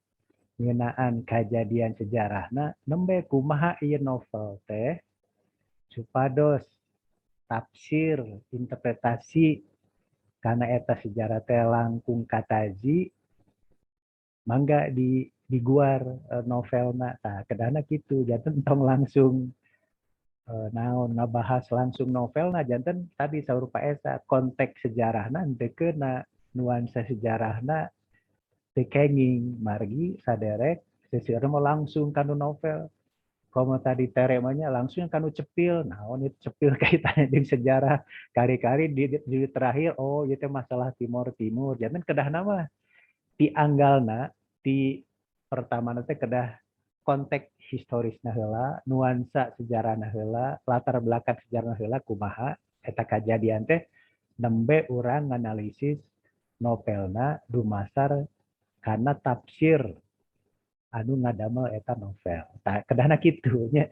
ngeunaan kajadian sejarahna nembe kumaha ieu novel teh supados tafsir interpretasi karena eta sejarah teh langkung kataji mangga diguar novelna tah kedana kitu janten tong langsung naon ngabahas langsung novelna janten tadi saur Pak Esa konteks sejarahna henteu keuna nuansa sejarahna teu kenging margi saderek Sesirna mau langsung kanu novel. Kalau tadi teremanya langsung kanu cepil. Nah, ini cepil kaitannya dengan sejarah kari-kari di terakhir. Oh, itu masalah Timur Timur. Jangan kedah nama di anggalna di pertama nanti kedah konteks historis heula, nuansa sejarah heula, latar belakang sejarah heula kumaha eta kajadian teh nembe urang analisis novelna dumasar karena tafsir anu ngadamel eta novel. Tah kedahna kitu nya.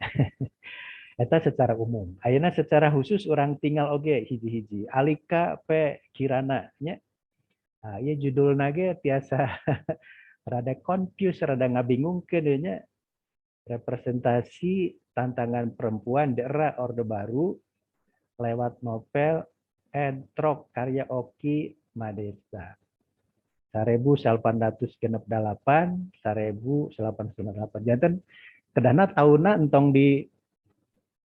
Eta secara umum. Ayeuna secara khusus orang tinggal oge hiji-hiji. Alika pe kirana nya. Nah, ieu judulna ge tiasa rada confuse, rada ngabingungkeun nya. Representasi tantangan perempuan di era Orde Baru lewat novel Entrok karya Oki Madesa. 1868, 1898. Janten kedana tahunna entong di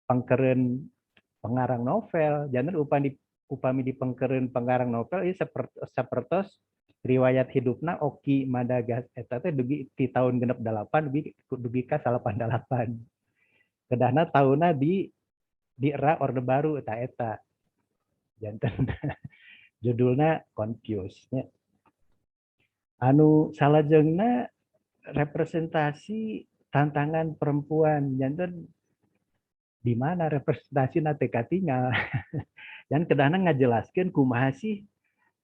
pangkeren pengarang novel. Janten upami di pangkeren pengarang novel ieu sapertos riwayat hidupna Oki Madagas eta teh dugi ti tahun 68 dugi ka 88. Kedahna tahunna di era Orde Baru eta. Janten judulna Confuse nya. Anu salajengna representasi tantangan perempuan. Janten di mana representasi teh katingal. Dan kedahna ngajelaskeun kumaha sih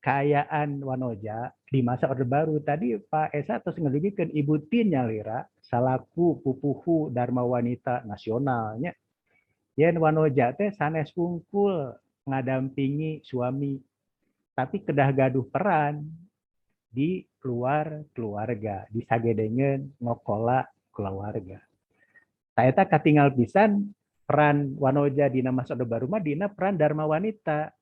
kayaan wanoja di masa Orde Baru. Tadi Pak Esa terus ngelibikeun Ibu Tin nyalira salaku pupuhu Dharma Wanita Nasionalnya. Yen wanoja teh sanes wungkul ngadampingi suami, tapi kedah gaduh peran di luar keluarga, di sagedengeun ngokola keluarga. Taeta katinggal pisan peran wanoja dina masa Orde Baru mah dina peran Dharma Wanita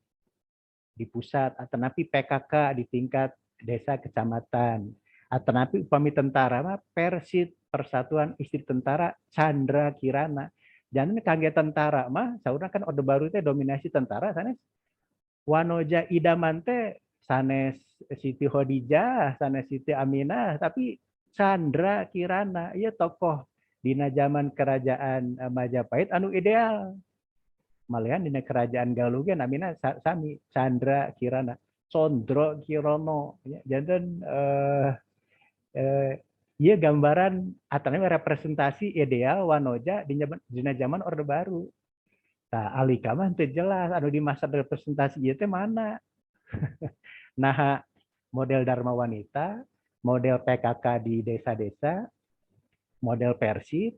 di pusat, atanapi PKK di tingkat desa kecamatan, atanapi upami tentara mah Persit Persatuan Istri Tentara Chandra Kirana. Jangan kaget tentara mah, saurna kan Orde Baru teh dominasi tentara sanes. Wanoja idaman teh sanes Siti Khadijah, sanes Siti Aminah, tapi Chandra Kirana ieu tokoh dina zaman kerajaan Majapahit anu ideal. Malahan dina kerajaan Galuh ge namina sami Chandra Kirana, Condro Kirono. Janten ieu gambaran atana representasi ideal wanoja dina zaman Orde Baru. Nah, alika mah teu jelas anu di masa representasi ieu teh mana. Nah, model Dharma Wanita, model PKK di desa-desa, model Persib,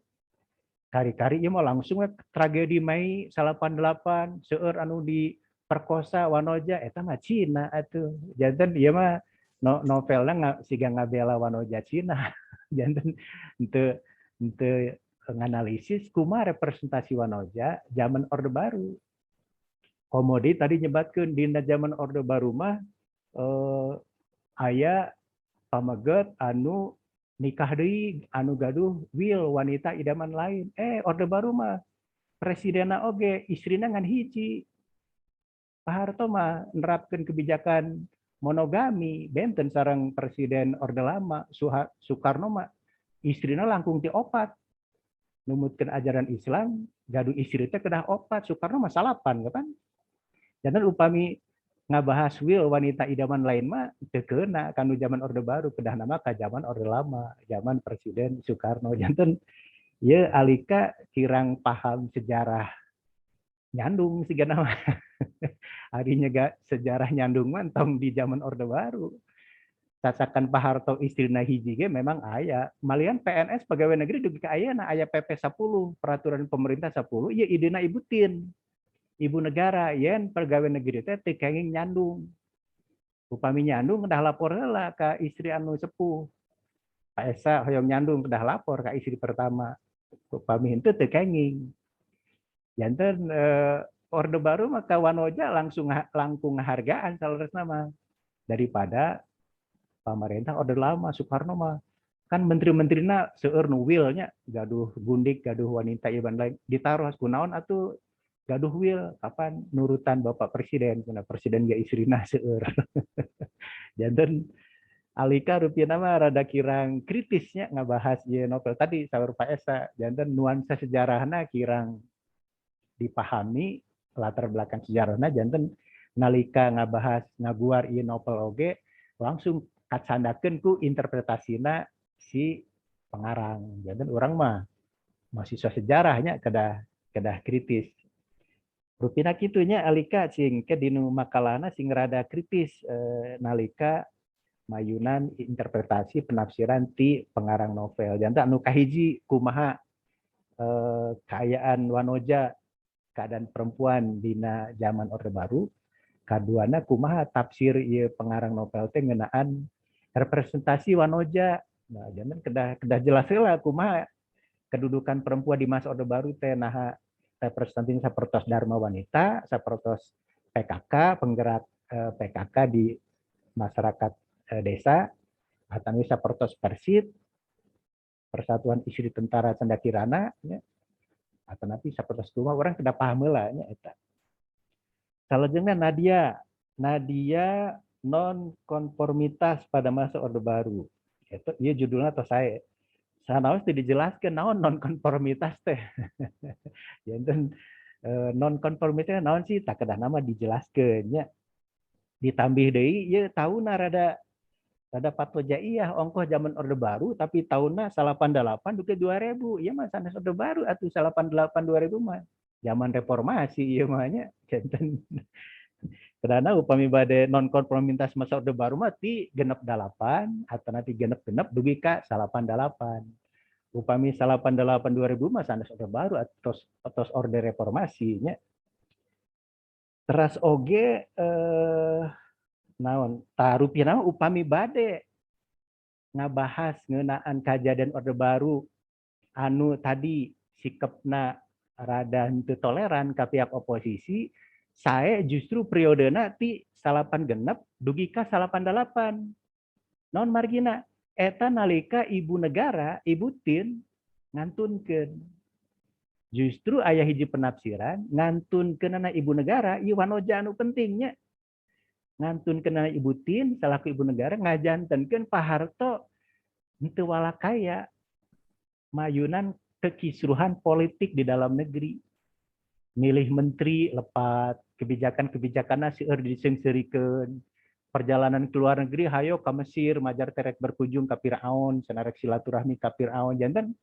kari-kari ieu mah langsung tragedi Mei 88 seueur anu diperkosa wanoja eta mah Cina atuh. Janten ieu mah novelna siga ngabela wanoja Cina. Janten henteu nganalisis kumaha representasi wanoja zaman Orde Baru. Komodi tadi nyebatkeun dina zaman Orde Baru mah aya pameget anu nikah deui anu gaduh will wanita idaman lain. Orde Baru mah presidenna oge istrina ngan hiji. Pak Harto mah nerapkeun kebijakan monogami benten sareng presiden Orde Lama Soekarno mah istrina langkung ti 4. Numutkeun ajaran Islam gaduh istri teh kedah 4. Soekarno mah 8 kan. Jangan upami ngabahas will wanita idaman lain mah teu keuna kanu zaman Orde Baru, kedah nama ka zaman Orde Lama, zaman Presiden Soekarno. Janten ieu alika kirang paham sejarah nyandung sigana mah. Harinya gak sejarah nyandung mah tong di zaman Orde Baru. Sasakan Pak Harto istrina hiji ge memang aya. Malian PNS pegawai negeri dugi ka ayeuna aya PP 10, peraturan pemerintah 10, ieu idena Ibu Tin. Ibu negara yen pegawai negeri teh teu kenging nyandung. Upami nyandung kedah lapor heula ka istri anu sepuh. Pak Esa hoyong nyandung kedah lapor ka istri pertama. Upami henteu teu kenging. Janten Orde Baru maka wanoja langkung ngahargaan saleresna mah daripada pemerintah Orde Lama Soekarno mah kan menteri-menterina seueur nu will-nya gaduh gundik gaduh wanita iban lain ditaruh kunaon atuh gaduh will kapan nurutan Bapak Presiden karena presiden ge istrina seueur. Janten Alika rupina mah rada kirang kritisnya ngabahas ye novel tadi saur Pak Esa, janten nuansa sejarahna kirang dipahami, latar belakang sejarahna janten nalika ngabahas ngaguar ieu novel oge langsung kacandakeun ku interpretasina si pengarang. Janten urang mah mahasiswa sejarahnya kedah kritis. Rupina kitunya Alika sing ke dinu makalana sing rada kritis nalika mayunan interpretasi penafsiran ti pengarang novel. Janta anu kahiji kumaha keayaan wanoja, keadaan perempuan dina zaman Orde Baru. Kaduana kumaha tafsir ieu pengarang novel teh ngeunaan representasi wanoja. Nah, jangan kedah jelas heula kumaha kedudukan perempuan di masa Orde Baru teh naha representasi sapertos Dharma Wanita, sapertos PKK, penggerak PKK di masyarakat desa, atau sapertos Persit, Persatuan Istri Tentara Canda Kirana, ya, atau nanti sapertos kumaha orang kedah paham heula nya eta. Salajengna Nadia non konformitas pada masa Orde Baru. Itu ieu judulnya atau saya sanaos teu dijelaskeun naon non konformitas teh. Janten non konformitas naon sih tak kedah nama dijelaskeun nya. Ditambih deui ieu taunna rada patojaiyah ongkoh zaman Orde Baru tapi tahunna 88 duke 2000. Ieu mah sanes Orde Baru atuh 88 2000 mah. Zaman reformasi ieu mah nya janten. Karena upami bade non konformitas masa Orde Baru mah ti 68 atau nanti genep dugi ka 88. Upami 88 2000 mah sanes Orde Baru atos Orde Reformasi nya. Teras oge naon tarupina upami bade ngabahas ngeunaan kajadian Orde Baru anu tadi sikepna rada henteu toleran ka pihak oposisi. Saya justru periodena ti 86 dugi ka 88. Non margina eta nalika ibu negara, ibu tin ngantunkeun. Justru aya hiji penafsiran ngantunkeunana ibu negara ieu wanoja anu pentingnya. Ngantunkeunana ibu tin salaku ibu negara ngajantenkeun Pak Harto henteu walakaya mayunan kekisruhan politik di dalam negeri. Milih menteri lepat, kebijakan-kebijakanna seueur diseungseurikeun, perjalanan ke luar negeri hayo ka Mesir majar terek berkunjung ka Firaun, sanarek silaturahmi ka Firaun, janten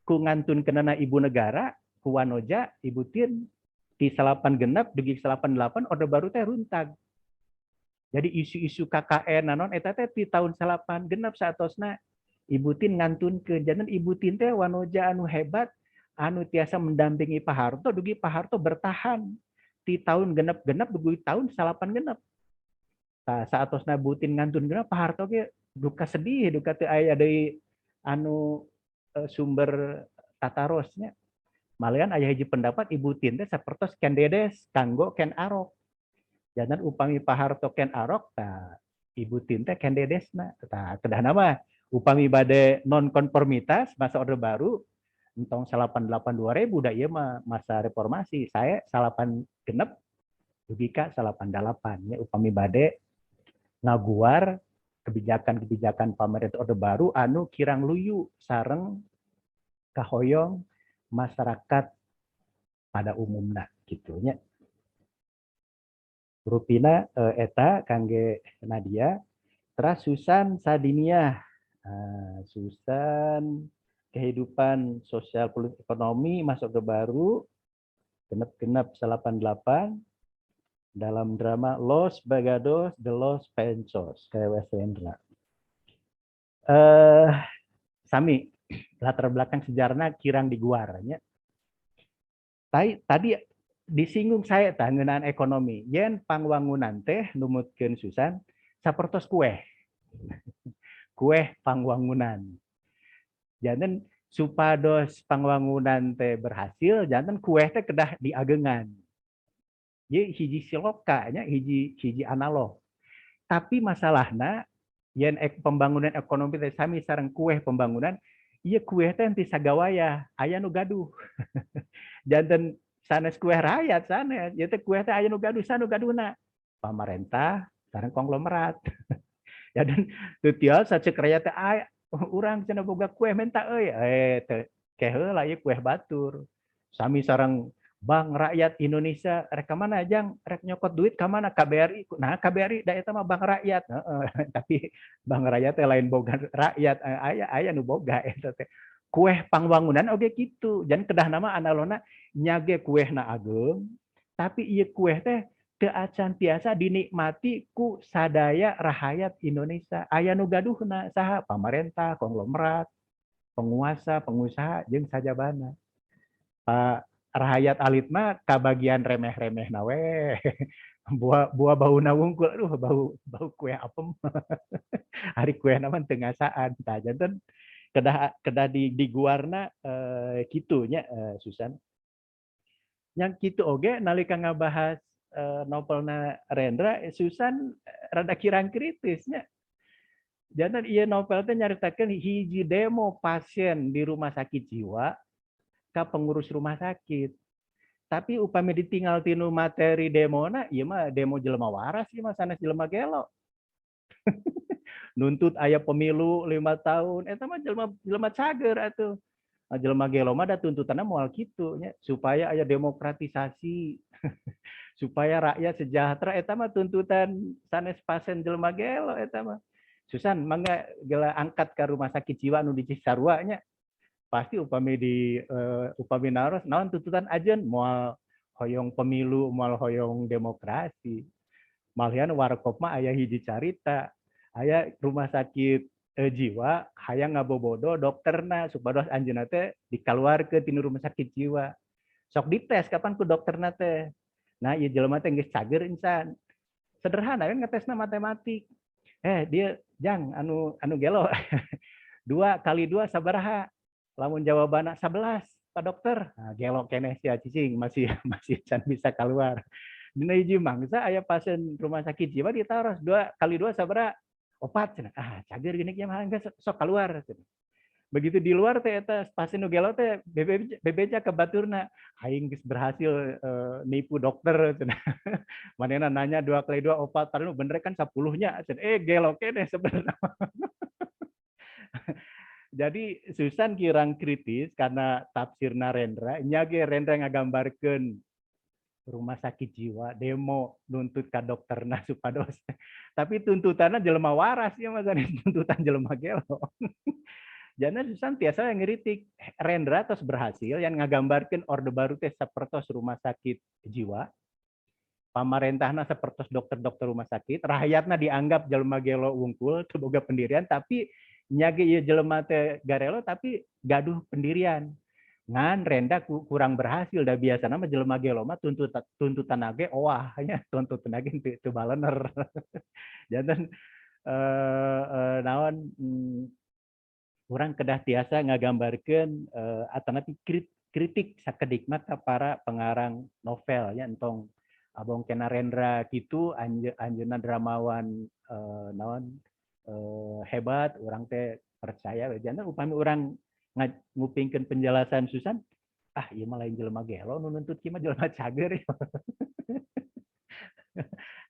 ku ngantunkeunana ibu negara, ku wanoja, ibu tin di 86 dugi 88 Orde Baru teh runtag. Jadi isu-isu KKN nanon eta teh di tahun 86 saatosna ibu tin ngantunkeun, janten ibu tin teh wanoja anu hebat anu tiasa mendampingi Pak Harto, dugi Pak Harto bertahan di tahun genep-genep dugi tahun 86. Nah, saatosna butin ngantun genep Pak Harto ge duka sedih, duka teu aya deui anu sumber tatarosnya. Malian aya hiji pendapat ibu tin teh sapertos Ken Dedes kanggo Ken Arok. Jangan upami Pak Harto Ken Arok, tah ibu tin teh Ken Dedesna. Tah kedah nama upami bade non konformitas masa Orde Baru entong 88 2000 da ieu mah masa reformasi. Saya 8 genep dugi ka 88 nya upami bade ngaguar kebijakan-kebijakan pamarentah Orde Baru anu kirang luyu sareng kahoyong masyarakat pada umumna gitu nya. Rupina eta kangge Nadia. Teras Susan Sadiniah. Susan kehidupan sosial politik ekonomi masuk Orde Baru genep-genep 88 dalam drama Los Bagados de los Pensos kayak Wes Wendra. Sami latar belakang sejarahnya kirang diguarnya. Tadi disinggung saya tah ngeunaan ekonomi. Yen pangwangunan teh numutkeun Susan sapertos kueh. Kueh pangwangunan. Janten supados pangwangunan teh berhasil, janten kueh teh kedah diagengan. Ye hiji siloka nya hiji analog. Tapi masalahna yen pembangunan ekonomi teh sami sareng kueh pembangunan, ieu kueh teh teu sagawaya, aya nu gaduh. Janten sanes kueh rakyat sanes, ieu teh kueh teh aya nu gaduh, sanu gaduhna? Pamarentah sareng konglomerat. Ya dan teu tiasa cek raya teh urang cenah boga kue menta euy. Teu keh heula ieu kue batur. Sami sareng Bank Rakyat Indonesia rek ka mana Jang? Rek nyokot duit ka mana? KBRI. Nah, KBRI da eta mah Bank Rakyat. Heeh. Tapi Bank Rakyat teh lain boga rakyat. Aya nu boga eta teh. Kueh pangwangunan oge kitu. Jan kedah nama analona nyage kuehna ageung, tapi ieu kueh teh teu acan tiasa dinikmati ku sadaya rakyat Indonesia. Aya nu gaduhna saha? Pamarentah, konglomerat, penguasa, pengusaha jeung sajabana. Rakyat alit mah kabagian remeh-remeh nawe. Buah bauna wungkul, aduh bau kue apem. Hari kue naman teu ngasaan. Tah janten kedah di guarna kitunya Susan. Yang kitu oge nalika ngabahas novelna Rendra, Susan rada kirang kritisnya. Janten ieu novel teh nyaritakeun hiji demo pasien di rumah sakit jiwa ka pengurus rumah sakit. Tapi upami ditinggal tinu materi demona, ieu mah demo jelema waras ieu mah sanes jelema gelo. Nuntut aya pemilu 5 tahun, eta mah jelema cager atuh. Jelema gelo mah da tuntutanna moal kitu nya, supaya aya demokratisasi, supaya rakyat sejahtera, eta mah tuntutan sanes pasien jelema gelo eta mah. Susan, mangga geula angkat ka rumah sakit jiwa nu di Cisarua nya. Pasti upami upami naros naon tuntutan ajeun moal hoyong pemilu, moal hoyong demokrasi. Malian warkop mah aya hiji carita, aya rumah sakit jiwa hayang ngabobodo dokterna supados anjeunna teh dikaluarkeun tina rumah sakit jiwa. Sok dites kapan ku dokterna teh. Nah, ieu jelema teh geus cager insan. Sederhana kan ngetesna matematik. Dia Jang anu gelo. 2 kali 2 sabaraha? Lamun jawabanna 11, Pak Dokter. Nah, gelo keneh sia cicing masih can bisa keluar. Dina hiji mangsa aya pasien rumah sakit jiwa ditaros 2 kali 2 sabaraha? 4 cenah. Cager gini kieu mah geus sok keluar cenah. Begitu di luar teh eta pasien nu gelo teh bebeja ke baturna. Aing geus berhasil nipu dokter cenah. Manehna nanya 2 kali 2 4, padahal bener kan 10-nya cenah. Gelo keneh sebenarnya. Jadi Susan kirang kritis karena tafsirna Rendra, nya ge Rendra ngagambarkeun rumah sakit jiwa demo nuntut ka dokterna supados. Tapi tuntutanna jelema waras ya mah tuntutan jelema gelo. Jana Susan tiasa yang ngeritik Rendra tos berhasil yang ngagambarkeun Orde Baru teh sapertos rumah sakit jiwa. Pamarentahna sapertos dokter-dokter rumah sakit, rakyatna dianggap jelema gelo wungkul teu boga pendirian tapi nyage ieu jelema teh garelo tapi gaduh pendirian. Ngan Renda kurang berhasil da biasana mah jelema gelo mah tuntutan age owah nya tuntutan age teu balener. Janten naon urang kedah tiasa ngagambarkeun atanapi kritik sakedikna ka para pengarang novel nya entong abong kena Rendra kitu anjeunna dramawan naon hebat, orang teh percaya jangan upami orang ngupingkeun penjelasan Susan, ieu mah lain jelema gelo nu nuntut kieu mah jelema cager.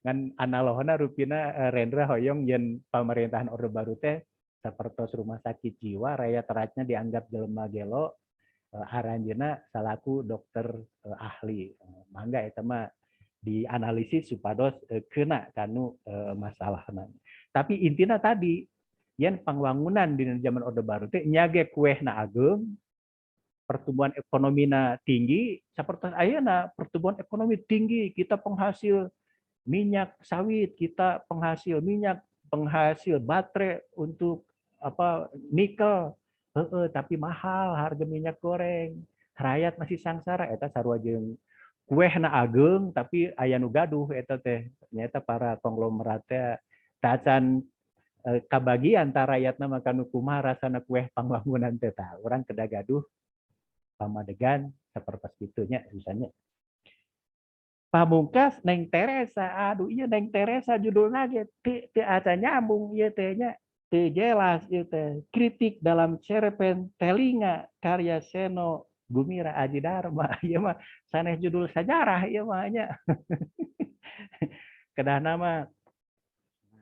Ngan analogna rupina Rendra hoyong yen pemerintahan Orde Baru teh sapertos rumah sakit jiwa rakyat rakyatnya dianggap jelema gelo, aranjeunna salaku dokter ahli. Mangga eta mah dianalisis supados kena kanu masalahna. Tapi intinya tadi, yen pangwangunan di zaman Orde Baru teh nyage kuehna ageung, pertumbuhan ekonomina tinggi, sapertos ayeuna pertumbuhan ekonomi tinggi, kita penghasil minyak sawit, kita penghasil minyak, penghasil baterai untuk nikel. Tapi mahal harga minyak goreng. Rakyat masih sangsara eta sarua jeung kuehna ageung tapi aya nu gaduh eta teh. Nyata para konglomerat teh tacan kabagi antara rakyatna makan kumaha rasana kueh pangwangunan teh tah urang kedah gaduh pamadegan sapertos kitu nya susahnya. Pamungkas Neng Teresa, aduh iya Neng Teresa judulna ge teu aca nyambung ieu teh nya teu jelas ieu teh. Kritik dalam cerpen Telinga karya Seno Gumira Aji Dharma. Ieu mah sanes judul sajarah ieu mah nya. Kedah nama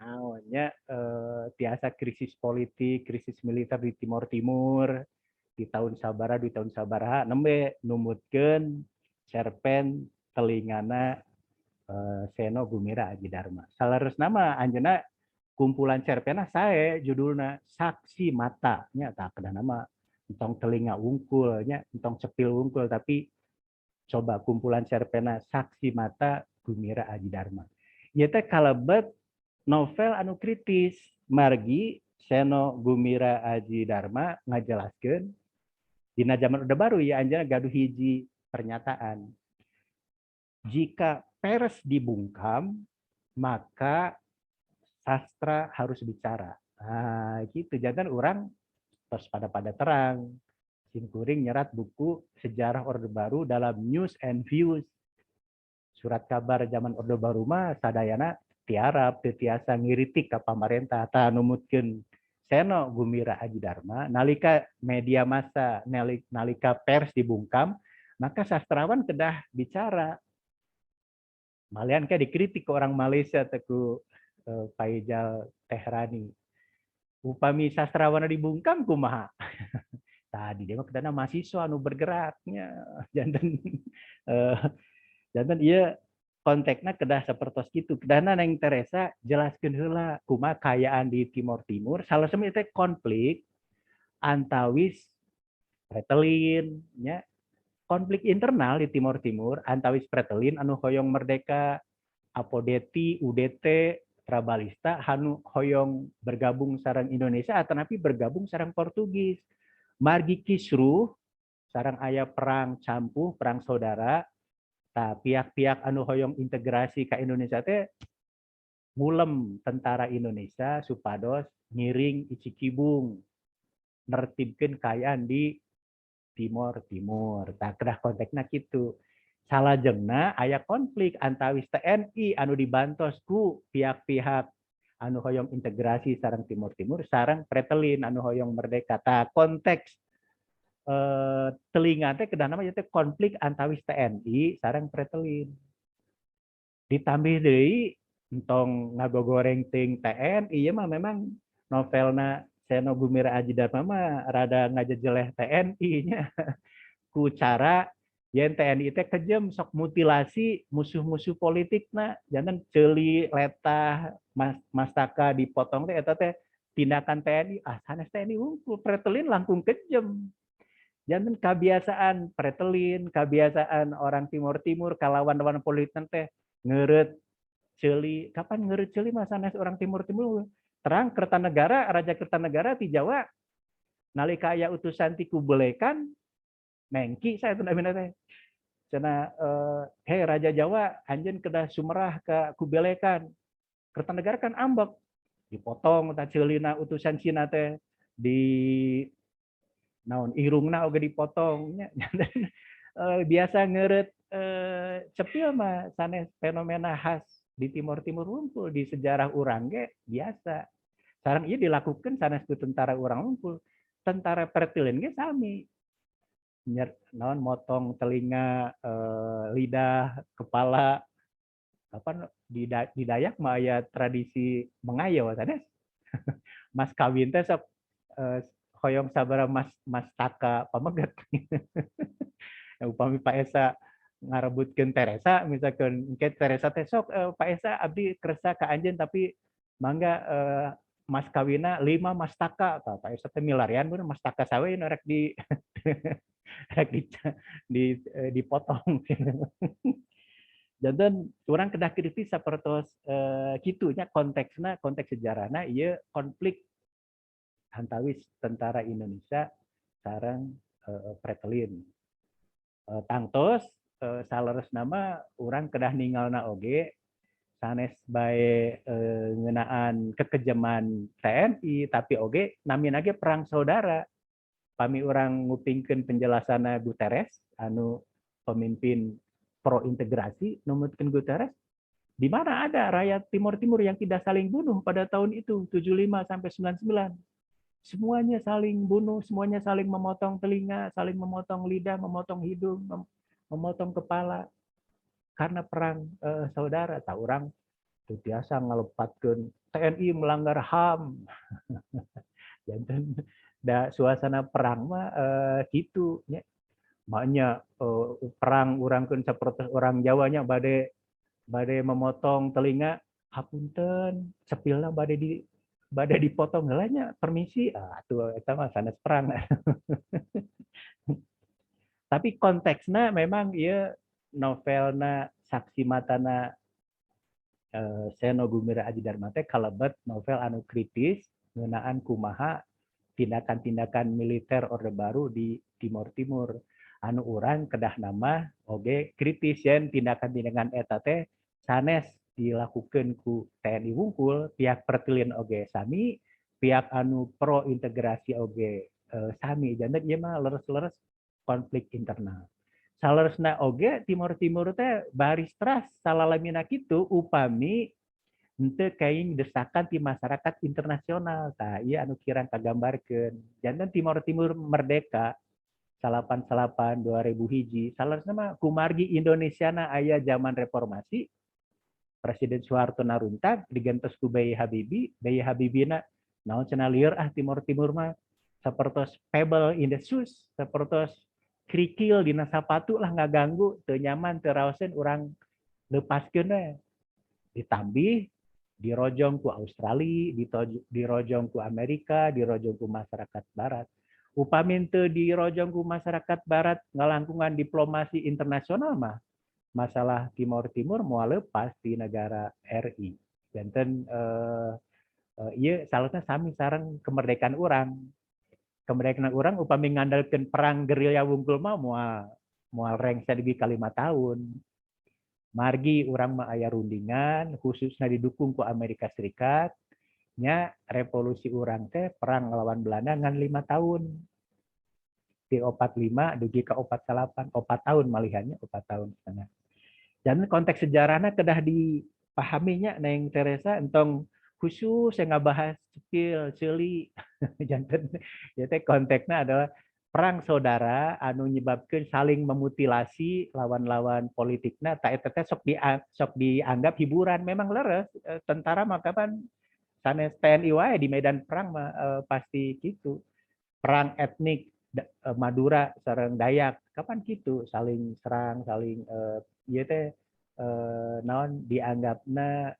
naonnya tiasa krisis politik, krisis militer di Timur Timur di tahun sabaraha nembe numutkeun cerpen telingana Seno Gumira Aji Dharma. Salaresna mah anjeunna kumpulan cerpenna sae judulna Saksi Mata nya tah kedah nama entong telinga wungkul nya entong cepil wungkul tapi coba kumpulan cerpenna Saksi Mata Gumira Aji Dharma. Ieu teh kalebet novel anu kritis margi Seno Gumira Aji Dharma ngajelaskeun dina zaman Orde Baru ya anjeunna gaduh hiji pernyataan. Jika pers dibungkam, maka sastra harus bicara. Nah, gitu. Jangan orang terus pada terang. Simkuring nyerat buku Sejarah Orde Baru dalam News and Views. Surat kabar zaman Orde Baru mah sadayana tiarap, tiasa ngiritik ka pamarentah, ta numutkeun Seno Gumira Aji Dharma, nalika media massa, nalika pers dibungkam, maka sastrawan kedah bicara. Malian kayak dikritik ke orang Malaysia teku Faijal Tehrani. Upami sastrawan dibungkam kumaha. Tadi dia mah kedana mahasiswa anu bergeraknya. Janten janten ieu konteksna kedah sapertos kitu. Kedana Neng Teresa jelaskeun heula kumaha kayaan di Timur Timur. Salesema teh konflik antawis Pretelin nya. Konflik internal di Timur Timur antawis Pretelin anu hoyong merdeka, Apodeti, UDT, Trabalista anu hoyong bergabung sareng Indonesia atanapi bergabung sareng Portugis. Margi kisruh sareng aya perang campuh, perang saudara. Tah pihak-pihak anu hoyong integrasi ke Indonesia teh ngulem tentara Indonesia supados ngiring Ici Kibung nertibkeun kayaan di Timur. Tak kedah konteksna kitu. Salajengna aya konflik antawis TNI anu dibantos ku pihak-pihak anu hoyong integrasi sareng Timur sareng Pretelin anu hoyong merdeka. Ta konteks telinga teh kedah nama teh konflik antawis TNI sareng Pretelin. Ditambih deui entong ngagogoreng ting TNI ieu mah memang novelna Seno Gumira Aji Dharma mah rada ngajejeleh TNI-nya ku cara yen TNI teh kejem sok mutilasi musuh-musuh politikna jangan ceuli letah mastaka dipotong teh eta teh tindakan TNI sanes TNI hungkul Pretelin langkung kejem. Jangan kebiasaan Pretelin, kebiasaan orang Timur kalawan-lawan politik teh ngeureut ceuli. Kapan ngeureut ceuli mah sanes orang Timur terang Kertanegara, Raja Kertanegara ti Jawa nalika aya utusan ti Kubelekan mengki saya teu namina teh. Cenah hei Raja Jawa anjeun kedah sumerah ka Kubelekan. Kertanegara kan ambek dipotong tah ceulina utusan Cina teh di naon irungna oge dipotong nya. Biasa ngeureut cepil mah sanes fenomena khas di Timur hungkul di sejarah urang ge biasa. Sareng ieu dilakukeun sanes ku tentara urang hungkul. Tentara Pretelin ge sami. Naon motong telinga, lidah, kepala. Kapan di Dayak mah aya tradisi mengayo sanes. Mas kawin teh sok hoyong sabaraha mas taka pameget. Upami Pak Esa ngarebutkeun Teresa misalkan engke Teresa teh sok Pak Esa abdi keresa ka anjeun tapi mangga mas kawina 5 mastaka. Pak Esa teh milarian bener mastaka sawe rek di rek dipotong. Dan orang kedah kritis sapertos kitu nya konteksna konteks sejarahna ieu konflik antawis tentara Indonesia sareng Pretelin. Tangtos saleresna mah urang kedah ningalna oge sanes bae ngeunaan kekejaman TNI tapi oge namina ge perang saudara. Pami urang ngupingkeun penjelasanna Guterres anu pemimpin pro integrasi numutkeun Guterres di mana ada rakyat Timur yang tidak saling bunuh pada tahun itu 75 sampai 99. Semuanya saling bunuh, semuanya saling memotong telinga, saling memotong lidah, memotong hidung, memotong kepala karena perang saudara. Tak orang Itu biasa ngelepatkeun TNI melanggar HAM. Janten da suasana perang mah gitu nya. Maknya perang urangkeun sapertos orang Jawanya bade memotong telinga, hapunten sepilna bade dipotong heula nya, permisi. Atuh eta mah sanes perang. Tapi konteksnya memang ieu novelna Saksi Matana Seno Gumira Aji Darma teh kalebet novel anu kritis ngeunaan kumaha tindakan-tindakan militer Orde Baru di Timur Timur. Anu urang kedah nama oge kritis yen tindakan-tindakan eta teh sanes dilakukeun ku TNI Wungkul, pihak pertilin oge sami, pihak anu pro integrasi oge sami. Janten ieu mah leres-leres konflik internal. Saleresna oge Timur teh baris teras salalamina kitu upami henteu kaing desakan ti masyarakat internasional. Tah ieu anu kirang kagambarkeun. Janten Timur merdeka 88 2000 hiji. Saleresna mah kumargi Indonesiana aya zaman reformasi. Presiden Soeharto naruntag digantos ku B.J. Habibie. B.J. Habibie-na naon cenah lieur Timur mah sapertos pebble in the shoes, sapertos krikil dina sapatu lah ngaganggu, teu nyaman, teu raoseun urang lepaskeun we. Ditambih dirojong ku Australia, dirojong ku Amerika, dirojong ku masyarakat barat. Upami teu dirojong ku masyarakat barat ngalangkungan diplomasi internasional mah masalah Timur moal lepas di negara RI. Janten ieu salahna sami sareng kemerdekaan urang. Kemerdekaan urang upami ngandalkeun perang gerilya wungkul mah moal rengse dugi ka 5 tahun. Margi urang mah aya rundingan khususnya didukung ku Amerika Serikat nya revolusi urang teh perang ngelawan Belanda ngan 5 tahun. Di 45 dugi ka 48, 4 tahun malihannya 4 tahun setengah. Dan konteks sejarahnya kedah dipahaminya Neng Teresa entong khusus yang ngabahas skill ceuli janten ya teh konteksnya adalah perang saudara anu nyebabkeun saling memutilasi lawan-lawan politikna ta eta teh sok dianggap hiburan. Memang leres tentara mah kapan sanes TNI wae di medan perang mah pasti gitu. Perang etnik Madura sareng Dayak kapan gitu saling serang saling ieu teh naon dianggapna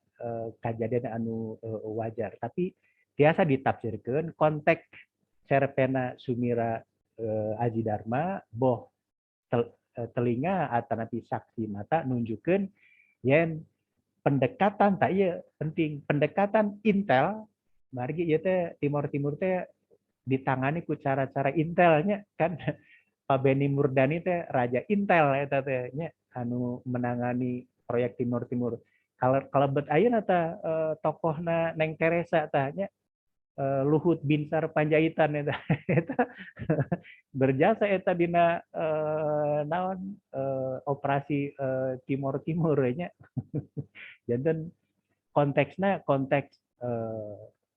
kajadian anu wajar, tapi tiasa ditafsirkeun konteks cerpena Sumira Aji Darma boh telinga atanapi saksi mata nunjukkeun yen pendekatan tak ieu penting, pendekatan intel margi ieu teh Timur teh ditangani ku cara-cara intelnya kan. Pak Benny Murdani teh raja intel eta teh nya anu menangani proyek Timur. Kalebet ayeuna tah tokohna Neng Teresa tah nya Luhut Binsar Panjaitan eta eta berjasa eta dina naon operasi Timur nya. Janten konteksna konteks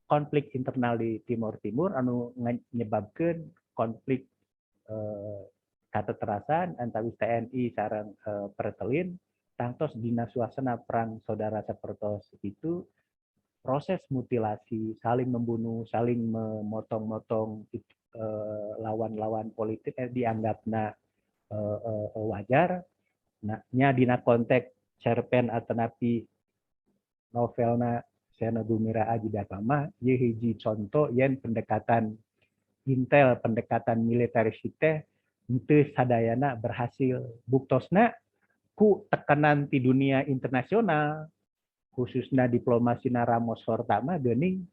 konflik internal di Timur anu menyebabkan konflik kateterasan antawis TNI sareng pertelin tangtos dina suasana perang saudara sapertos itu proses mutilasi, saling membunuh, saling memotong-motong lawan-lawan politik dianggapna wajar. Nah, nya dina konteks cerpen atanapi novelna Seno Gumira Aji Darma ye hiji contoh yen pendekatan intel, pendekatan militeristik teh henteu sadayana berhasil. Buktosna ku tekanan ti dunia internasional khususnya diplomasi Ramos Horta mah geuning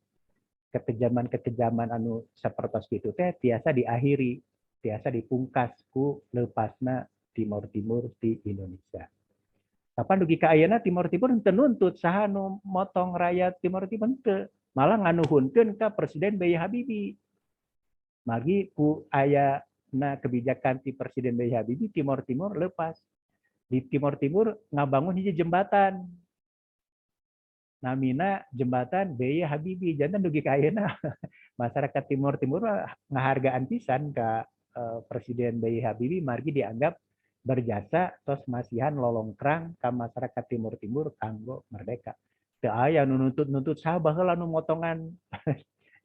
kekejaman anu sapertos kitu teh tiasa diakhiri, tiasa dipungkas ku leupasna Timur di Indonesia. Kapan dugi ka ayeuna Timur henteu nuntut saha nu motong rakyat Timur henteu, malah nganuhunkeun ka Presiden B.J. Habibie. Magi ku aya na kebijakan ti Presiden B.J. Habibie Timur lepas. Di Timur ngabangun hiji jembatan. Namina jembatan B.J. Habibie. Janten dugi ka ayeuna masyarakat Timur ngahargaan pisan ka Presiden B.J. Habibie margi dianggap berjasa tos masihan lolongkrang ka masyarakat Timur kanggo merdeka. Teu aya nu nuntut sabah heula nu motongan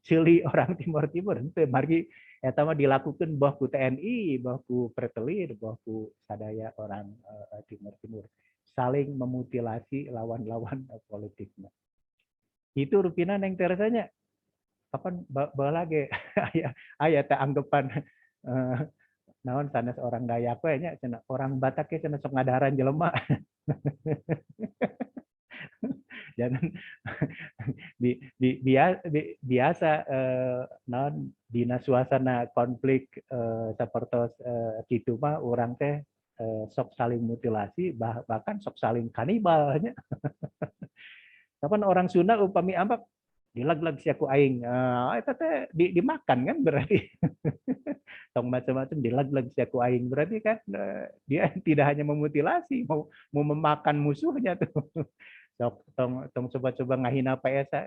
ceuli orang Timur henteu margi eta mah dilakukeun boh ku TNI, boh ku Pretelir, boh ku sadaya orang Timur saling memutilasi lawan-lawan politiknya. Itu rupina neng Teresanya kapan baheula ge aya teh anggapan naon sanes orang Dayak we nya cenah orang Batak ge cenah sok ngadaharan jelema. Jangan biasa naon dina suasana konflik sapertos kitu mah urang teh sok saling mutilasi bahkan sok saling kanibal nya. Kapan orang Sunda upami ambak dilag-lag sia ku aing. Eta teh dimakan kan berarti. Tong macam-macam dilag-lag sia ku aing berarti kan dia tidak hanya memutilasi, mau memakan musuhnya tuh. Tong coba-coba ngahina PSA,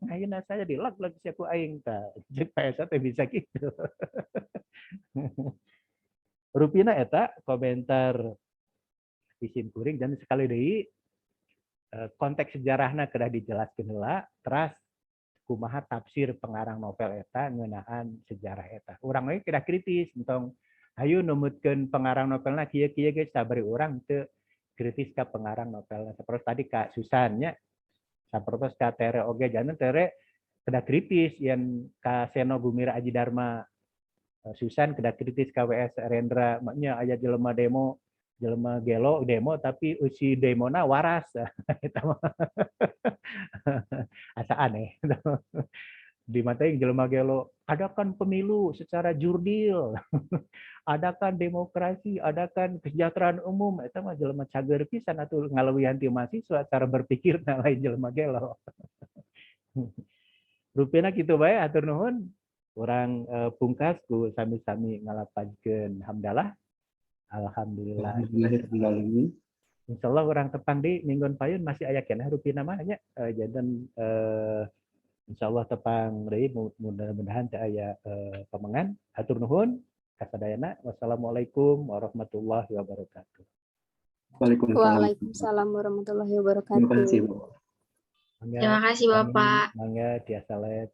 ngahina saya dilag-lag sia ku aing tah. Jeung PSA teh bisa gitu. Rupina eta komentar isin kuring dan sekali deui konteks sejarahna kedah dijelaskeun heula, teras kumaha tafsir pengarang novel eta ngeunaan sejarah eta. Urang we kedah kritis entong hayu numutkeun pengarang novelna kieu-kieu geus sabari urang teu kritis ka pengarang novelna. Sapertos tadi ka Susan nya, sapertos ka Tere oge janten Tere kedah kritis yen ka Seno Gumira Aji Dharma. Susan kedah kritis ka WS Rendra nya aya jelema demo jelema gelo demo tapi usi demona waras. Eta mah asa aneh. Di mata yang jelema gelo, adakan pemilu secara jurdil, adakan demokrasi, adakan kesejahteraan umum. Eta mah jelema cager pisan atuh ngalewihan ti mahasiswa cara berpikir lain jelema gelo. Rupina kitu bae atur nuhun. Urang pungkas ku sami-sami ngalapajkeun hamdalah. Alhamdulillah. Insyaallah orang tepang di minggon payun masih aya keneh rupina mah nya. Janten insyaallah tepang deui mudah-mudahan teh aya pamengan. Hatur nuhun kasadayana. Wassalamualaikum warahmatullahi wabarakatuh. Waalaikumsalam warahmatullahi wabarakatuh. Terima kasih Bapak. Mangga tiasa let.